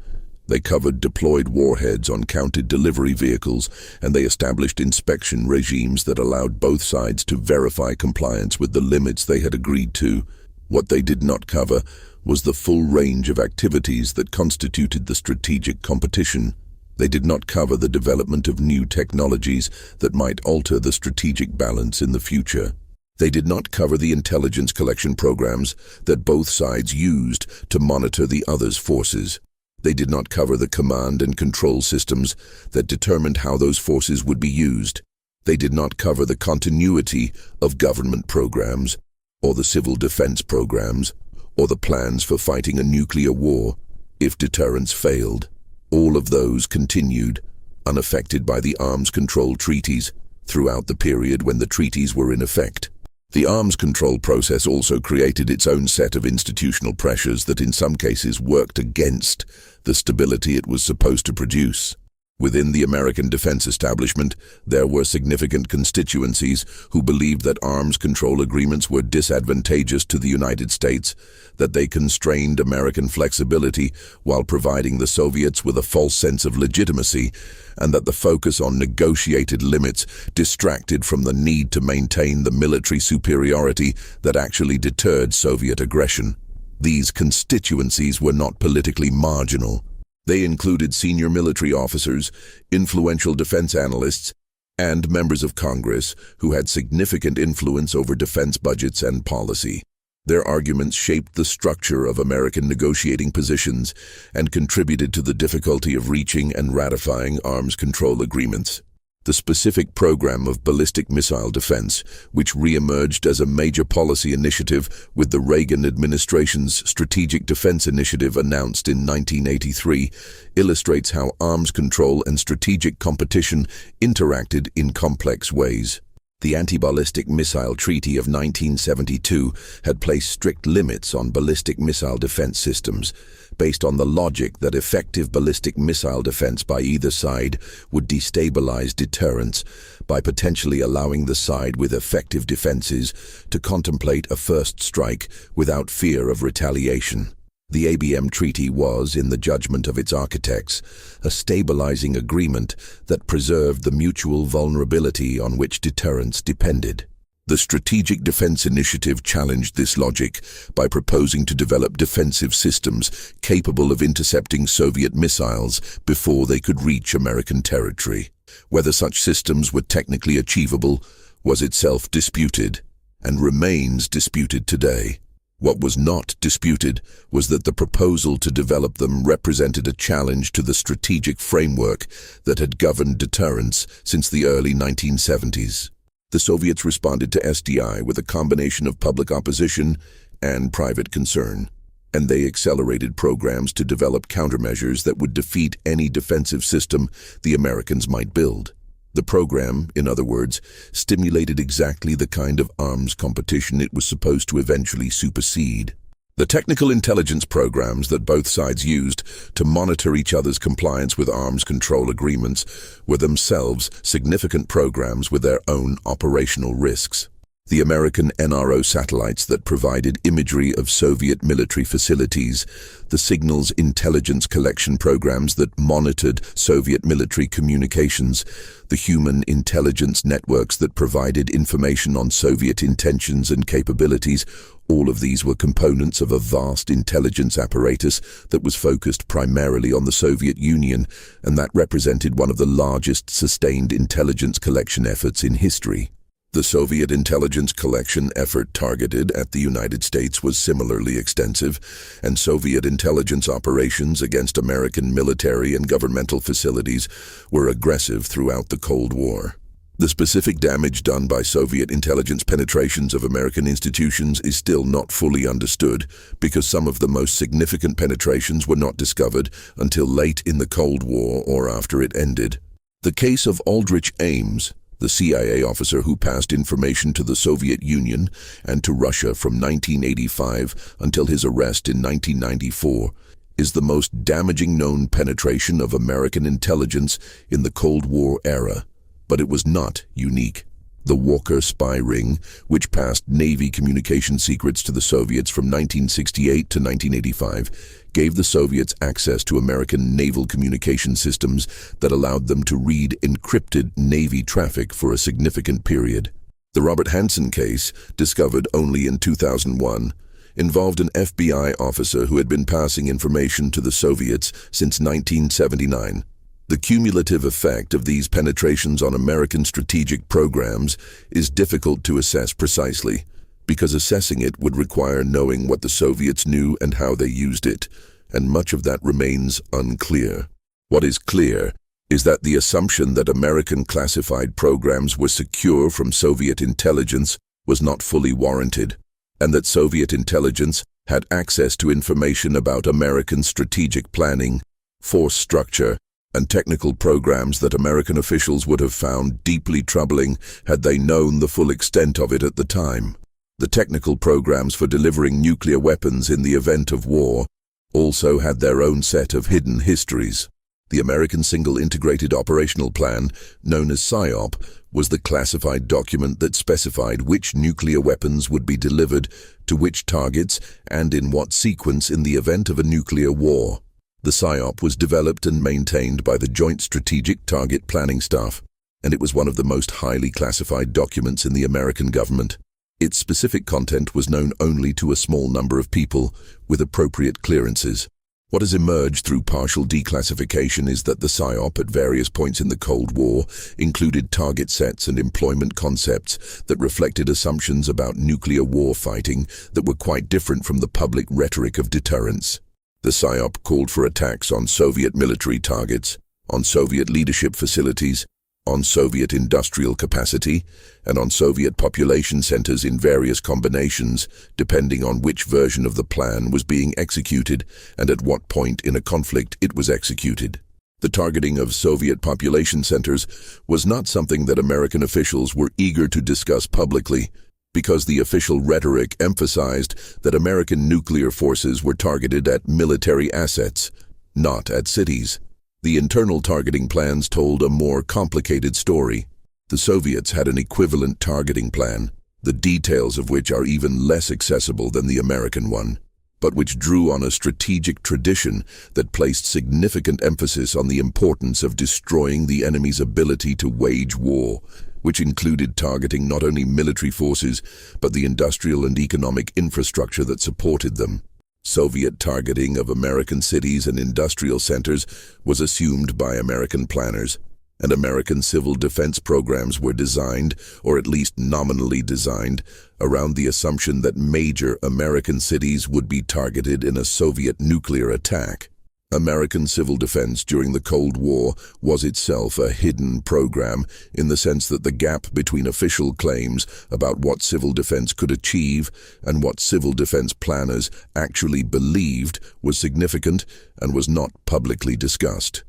They covered deployed warheads on counted delivery vehicles, and they established inspection regimes that allowed both sides to verify compliance with the limits they had agreed to. What they did not cover was the full range of activities that constituted the strategic competition. They did not cover the development of new technologies that might alter the strategic balance in the future. They did not cover the intelligence collection programs that both sides used to monitor the other's forces. They did not cover the command and control systems that determined how those forces would be used. They did not cover the continuity of government programs, or the civil defense programs, or the plans for fighting a nuclear war if deterrence failed. All of those continued, unaffected by the arms control treaties, throughout the period when the treaties were in effect. The arms control process also created its own set of institutional pressures that in some cases worked against the stability it was supposed to produce. Within the American defense establishment, there were significant constituencies who believed that arms control agreements were disadvantageous to the United States, that they constrained American flexibility while providing the Soviets with a false sense of legitimacy, and that the focus on negotiated limits distracted from the need to maintain the military superiority that actually deterred Soviet aggression. These constituencies were not politically marginal. They included senior military officers, influential defense analysts, and members of Congress who had significant influence over defense budgets and policy. Their arguments shaped the structure of American negotiating positions and contributed to the difficulty of reaching and ratifying arms control agreements. The specific program of ballistic missile defense, which re-emerged as a major policy initiative with the Reagan administration's Strategic Defense Initiative announced in 1983, illustrates how arms control and strategic competition interacted in complex ways. The Anti-Ballistic Missile Treaty of 1972 had placed strict limits on ballistic missile defense systems, based on the logic that effective ballistic missile defense by either side would destabilize deterrence by potentially allowing the side with effective defenses to contemplate a first strike without fear of retaliation. The ABM Treaty was, in the judgment of its architects, a stabilizing agreement that preserved the mutual vulnerability on which deterrence depended. The Strategic Defense Initiative challenged this logic by proposing to develop defensive systems capable of intercepting Soviet missiles before they could reach American territory. Whether such systems were technically achievable was itself disputed, and remains disputed today. What was not disputed was that the proposal to develop them represented a challenge to the strategic framework that had governed deterrence since the early 1970s. The Soviets responded to SDI with a combination of public opposition and private concern, and they accelerated programs to develop countermeasures that would defeat any defensive system the Americans might build. The program, in other words, stimulated exactly the kind of arms competition it was supposed to eventually supersede. The technical intelligence programs that both sides used to monitor each other's compliance with arms control agreements were themselves significant programs with their own operational risks. The American NRO satellites that provided imagery of Soviet military facilities, the signals intelligence collection programs that monitored Soviet military communications, the human intelligence networks that provided information on Soviet intentions and capabilities, all of these were components of a vast intelligence apparatus that was focused primarily on the Soviet Union, and that represented one of the largest sustained intelligence collection efforts in history. The Soviet intelligence collection effort targeted at the United States was similarly extensive, and Soviet intelligence operations against American military and governmental facilities were aggressive throughout the Cold War. The specific damage done by Soviet intelligence penetrations of American institutions is still not fully understood, because some of the most significant penetrations were not discovered until late in the Cold War or after it ended. The case of Aldrich Ames, the CIA officer who passed information to the Soviet Union and to Russia from 1985 until his arrest in 1994, is the most damaging known penetration of American intelligence in the Cold War era. But it was not unique. The Walker spy ring, which passed Navy communication secrets to the Soviets from 1968 to 1985, gave the Soviets access to American naval communication systems that allowed them to read encrypted Navy traffic for a significant period. The Robert Hanssen case, discovered only in 2001, involved an FBI officer who had been passing information to the Soviets since 1979. The cumulative effect of these penetrations on American strategic programs is difficult to assess precisely, because assessing it would require knowing what the Soviets knew and how they used it, and much of that remains unclear. What is clear is that the assumption that American classified programs were secure from Soviet intelligence was not fully warranted, and that Soviet intelligence had access to information about American strategic planning, force structure, and technical programs that American officials would have found deeply troubling had they known the full extent of it at the time. The technical programs for delivering nuclear weapons in the event of war also had their own set of hidden histories. The American Single Integrated Operational Plan, known as PSYOP, was the classified document that specified which nuclear weapons would be delivered to which targets and in what sequence in the event of a nuclear war. The PSYOP was developed and maintained by the Joint Strategic Target Planning Staff, and it was one of the most highly classified documents in the American government. Its specific content was known only to a small number of people with appropriate clearances. What has emerged through partial declassification is that the PSYOP at various points in the Cold War included target sets and employment concepts that reflected assumptions about nuclear war fighting that were quite different from the public rhetoric of deterrence. The PSYOP called for attacks on Soviet military targets, on Soviet leadership facilities, on Soviet industrial capacity, and on Soviet population centers in various combinations, depending on which version of the plan was being executed and at what point in a conflict it was executed. The targeting of Soviet population centers was not something that American officials were eager to discuss publicly, because the official rhetoric emphasized that American nuclear forces were targeted at military assets, not at cities. The internal targeting plans told a more complicated story. The Soviets had an equivalent targeting plan, the details of which are even less accessible than the American one. but which drew on a strategic tradition that placed significant emphasis on the importance of destroying the enemy's ability to wage war, which included targeting not only military forces, but the industrial and economic infrastructure that supported them. Soviet targeting of American cities and industrial centers was assumed by American planners, and American civil defense programs were designed, or at least nominally designed, around the assumption that major American cities would be targeted in a Soviet nuclear attack. American civil defense during the Cold War was itself a hidden program in the sense that the gap between official claims about what civil defense could achieve and what civil defense planners actually believed was significant and was not publicly discussed.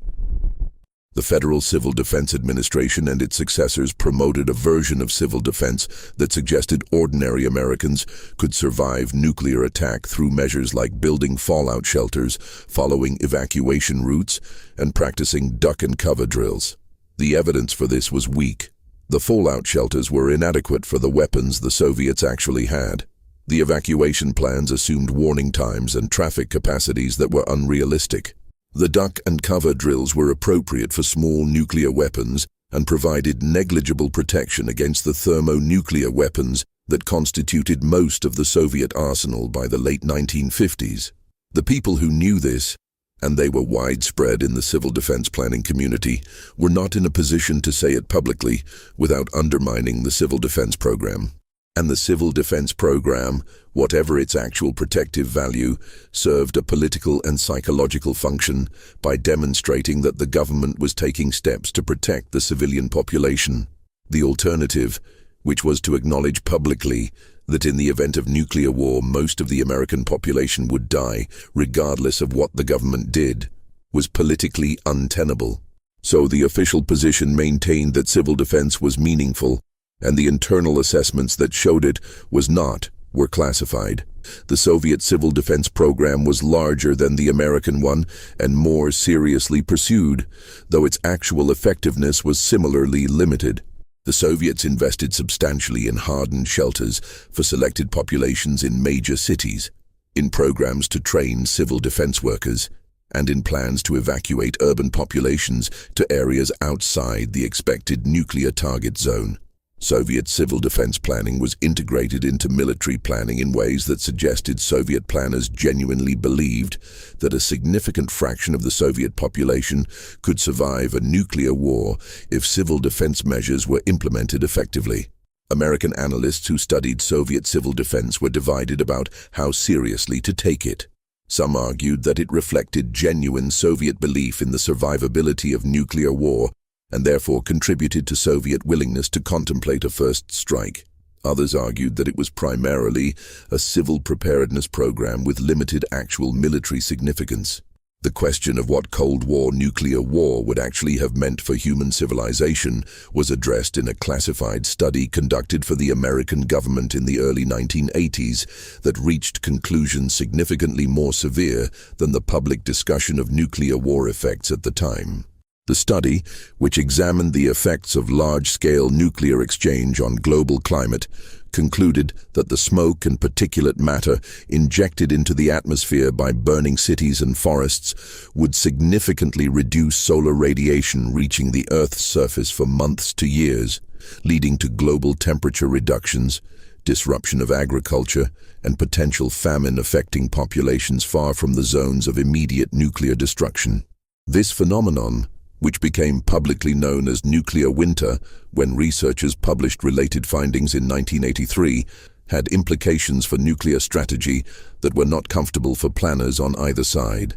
The Federal Civil Defense Administration and its successors promoted a version of civil defense that suggested ordinary Americans could survive nuclear attack through measures like building fallout shelters, following evacuation routes, and practicing duck and cover drills. The evidence for this was weak. The fallout shelters were inadequate for the weapons the Soviets actually had. The evacuation plans assumed warning times and traffic capacities that were unrealistic. The duck and cover drills were appropriate for small nuclear weapons and provided negligible protection against the thermonuclear weapons that constituted most of the Soviet arsenal by the late 1950s. The people who knew this, and they were widespread in the civil defense planning community, were not in a position to say it publicly without undermining the civil defense program. And the civil defense program, whatever its actual protective value, served a political and psychological function by demonstrating that the government was taking steps to protect the civilian population. The alternative, which was to acknowledge publicly that in the event of nuclear war most of the American population would die, regardless of what the government did, was politically untenable. So the official position maintained that civil defense was meaningful, and the internal assessments that showed it were classified. The Soviet civil defense program was larger than the American one and more seriously pursued, though its actual effectiveness was similarly limited. The Soviets invested substantially in hardened shelters for selected populations in major cities, in programs to train civil defense workers, and in plans to evacuate urban populations to areas outside the expected nuclear target zone. Soviet civil defense planning was integrated into military planning in ways that suggested Soviet planners genuinely believed that a significant fraction of the Soviet population could survive a nuclear war if civil defense measures were implemented effectively. American analysts who studied Soviet civil defense were divided about how seriously to take it. Some argued that it reflected genuine Soviet belief in the survivability of nuclear war, and therefore contributed to Soviet willingness to contemplate a first strike. Others argued that it was primarily a civil preparedness program with limited actual military significance. The question of what Cold War nuclear war would actually have meant for human civilization was addressed in a classified study conducted for the American government in the early 1980s that reached conclusions significantly more severe than the public discussion of nuclear war effects at the time. The study, which examined the effects of large-scale nuclear exchange on global climate, concluded that the smoke and particulate matter injected into the atmosphere by burning cities and forests would significantly reduce solar radiation reaching the Earth's surface for months to years, leading to global temperature reductions, disruption of agriculture, and potential famine affecting populations far from the zones of immediate nuclear destruction. This phenomenon, which became publicly known as nuclear winter when researchers published related findings in 1983, had implications for nuclear strategy that were not comfortable for planners on either side.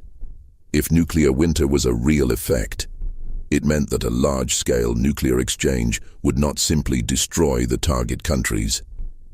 If nuclear winter was a real effect, it meant that a large-scale nuclear exchange would not simply destroy the target countries.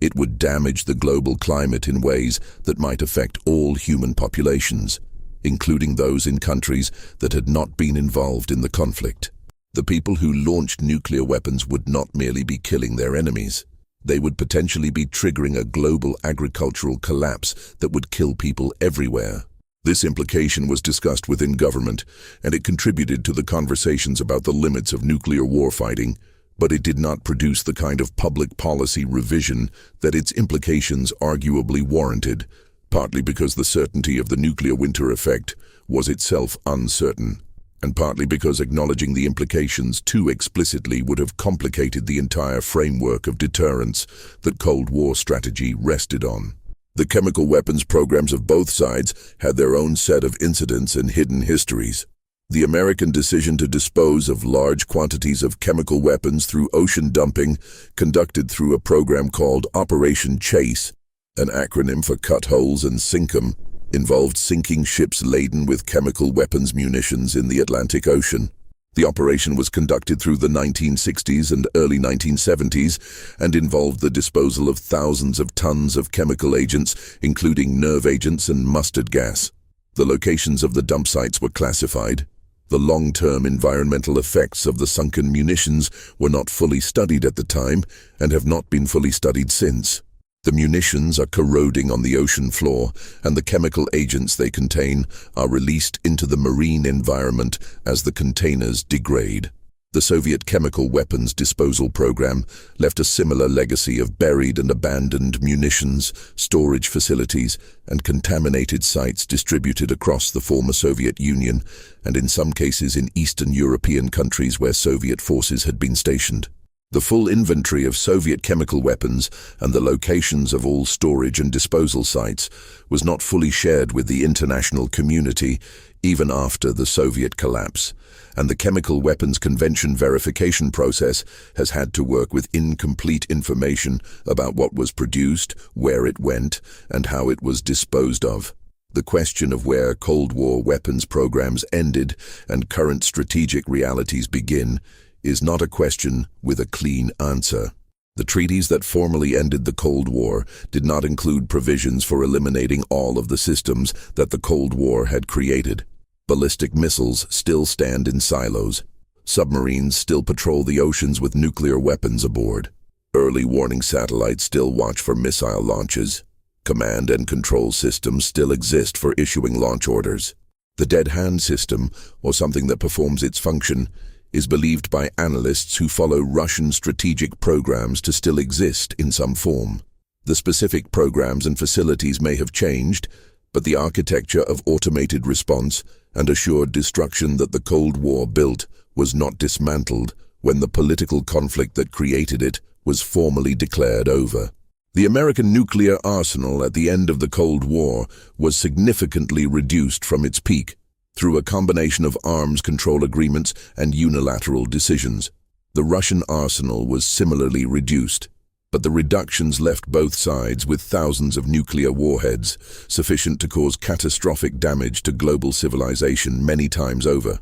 It would damage the global climate in ways that might affect all human populations, including those in countries that had not been involved in the conflict. The people who launched nuclear weapons would not merely be killing their enemies. They would potentially be triggering a global agricultural collapse that would kill people everywhere. This implication was discussed within government, and it contributed to the conversations about the limits of nuclear warfighting, but it did not produce the kind of public policy revision that its implications arguably warranted. partly because the certainty of the nuclear winter effect was itself uncertain, and partly because acknowledging the implications too explicitly would have complicated the entire framework of deterrence that Cold War strategy rested on. The chemical weapons programs of both sides had their own set of incidents and hidden histories. The American decision to dispose of large quantities of chemical weapons through ocean dumping, conducted through a program called Operation Chase, an acronym for Cut Holes and Sink 'em, involved sinking ships laden with chemical weapons munitions in the Atlantic Ocean. The operation was conducted through the 1960s and early 1970s and involved the disposal of thousands of tons of chemical agents, including nerve agents and mustard gas. The locations of the dump sites were classified. The long-term environmental effects of the sunken munitions were not fully studied at the time and have not been fully studied since. The munitions are corroding on the ocean floor, and the chemical agents they contain are released into the marine environment as the containers degrade. The Soviet chemical weapons disposal program left a similar legacy of buried and abandoned munitions, storage facilities, and contaminated sites distributed across the former Soviet Union, and in some cases in Eastern European countries where Soviet forces had been stationed. The full inventory of Soviet chemical weapons and the locations of all storage and disposal sites was not fully shared with the international community even after the Soviet collapse, and the Chemical Weapons Convention verification process has had to work with incomplete information about what was produced, where it went, and how it was disposed of. The question of where Cold War weapons programs ended and current strategic realities begin is not a question with a clean answer. The treaties that formally ended the Cold War did not include provisions for eliminating all of the systems that the Cold War had created. Ballistic missiles still stand in silos. Submarines still patrol the oceans with nuclear weapons aboard. Early warning satellites still watch for missile launches. Command and control systems still exist for issuing launch orders. The dead hand system, or something that performs its function, is believed by analysts who follow Russian strategic programs to still exist in some form. The specific programs and facilities may have changed, but the architecture of automated response and assured destruction that the Cold War built was not dismantled when the political conflict that created it was formally declared over. The American nuclear arsenal at the end of the Cold War was significantly reduced from its peak through a combination of arms control agreements and unilateral decisions. The Russian arsenal was similarly reduced, but the reductions left both sides with thousands of nuclear warheads, sufficient to cause catastrophic damage to global civilization many times over.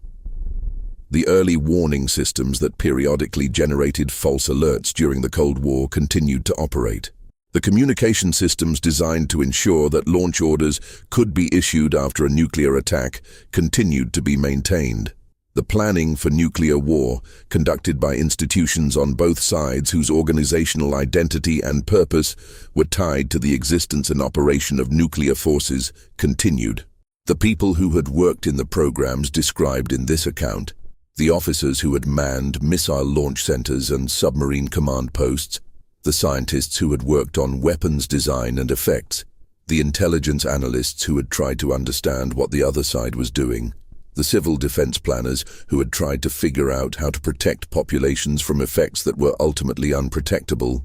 The early warning systems that periodically generated false alerts during the Cold War continued to operate. The communication systems designed to ensure that launch orders could be issued after a nuclear attack continued to be maintained. The planning for nuclear war, conducted by institutions on both sides whose organizational identity and purpose were tied to the existence and operation of nuclear forces, continued. The people who had worked in the programs described in this account, the officers who had manned missile launch centers and submarine command posts, the scientists who had worked on weapons design and effects, the intelligence analysts who had tried to understand what the other side was doing, the civil defense planners who had tried to figure out how to protect populations from effects that were ultimately unprotectable.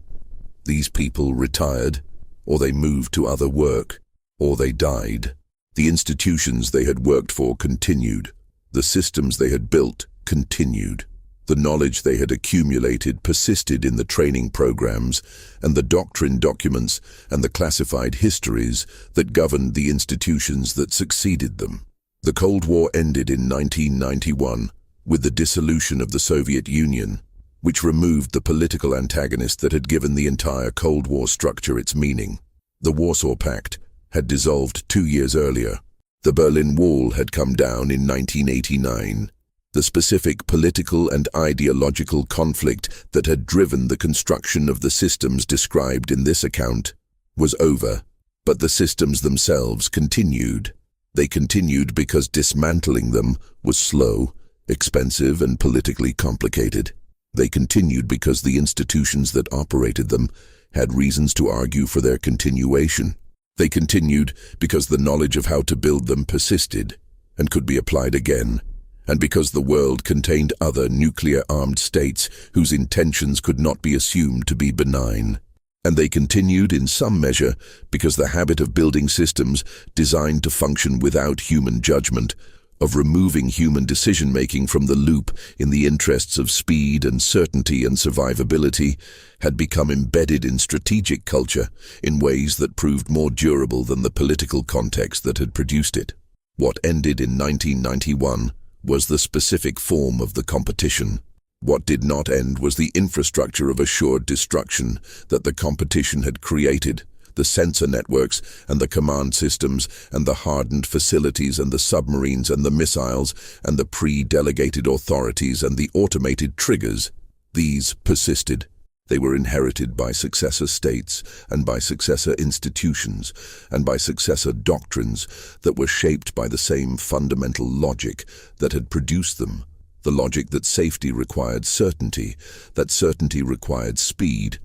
These people retired, or they moved to other work, or they died. The institutions they had worked for continued. The systems they had built continued. The knowledge they had accumulated persisted in the training programs and the doctrine documents and the classified histories that governed the institutions that succeeded them. The Cold War ended in 1991 with the dissolution of the Soviet Union, which removed the political antagonist that had given the entire Cold War structure its meaning. The Warsaw Pact had dissolved 2 years earlier. The Berlin Wall had come down in 1989. The specific political and ideological conflict that had driven the construction of the systems described in this account was over, but the systems themselves continued. They continued because dismantling them was slow, expensive, and politically complicated. They continued because the institutions that operated them had reasons to argue for their continuation. They continued because the knowledge of how to build them persisted and could be applied again, and because the world contained other nuclear-armed states whose intentions could not be assumed to be benign. And they continued in some measure because the habit of building systems designed to function without human judgment, of removing human decision-making from the loop in the interests of speed and certainty and survivability, had become embedded in strategic culture in ways that proved more durable than the political context that had produced it. What ended in 1991 was the specific form of the competition. What did not end was the infrastructure of assured destruction that the competition had created, the sensor networks and the command systems and the hardened facilities and the submarines and the missiles and the pre-delegated authorities and the automated triggers. These persisted. They were inherited by successor states and by successor institutions and by successor doctrines that were shaped by the same fundamental logic that had produced them, the logic that safety required certainty, that certainty required speed,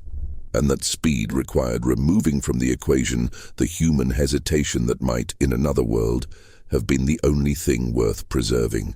and that speed required removing from the equation the human hesitation that might, in another world, have been the only thing worth preserving.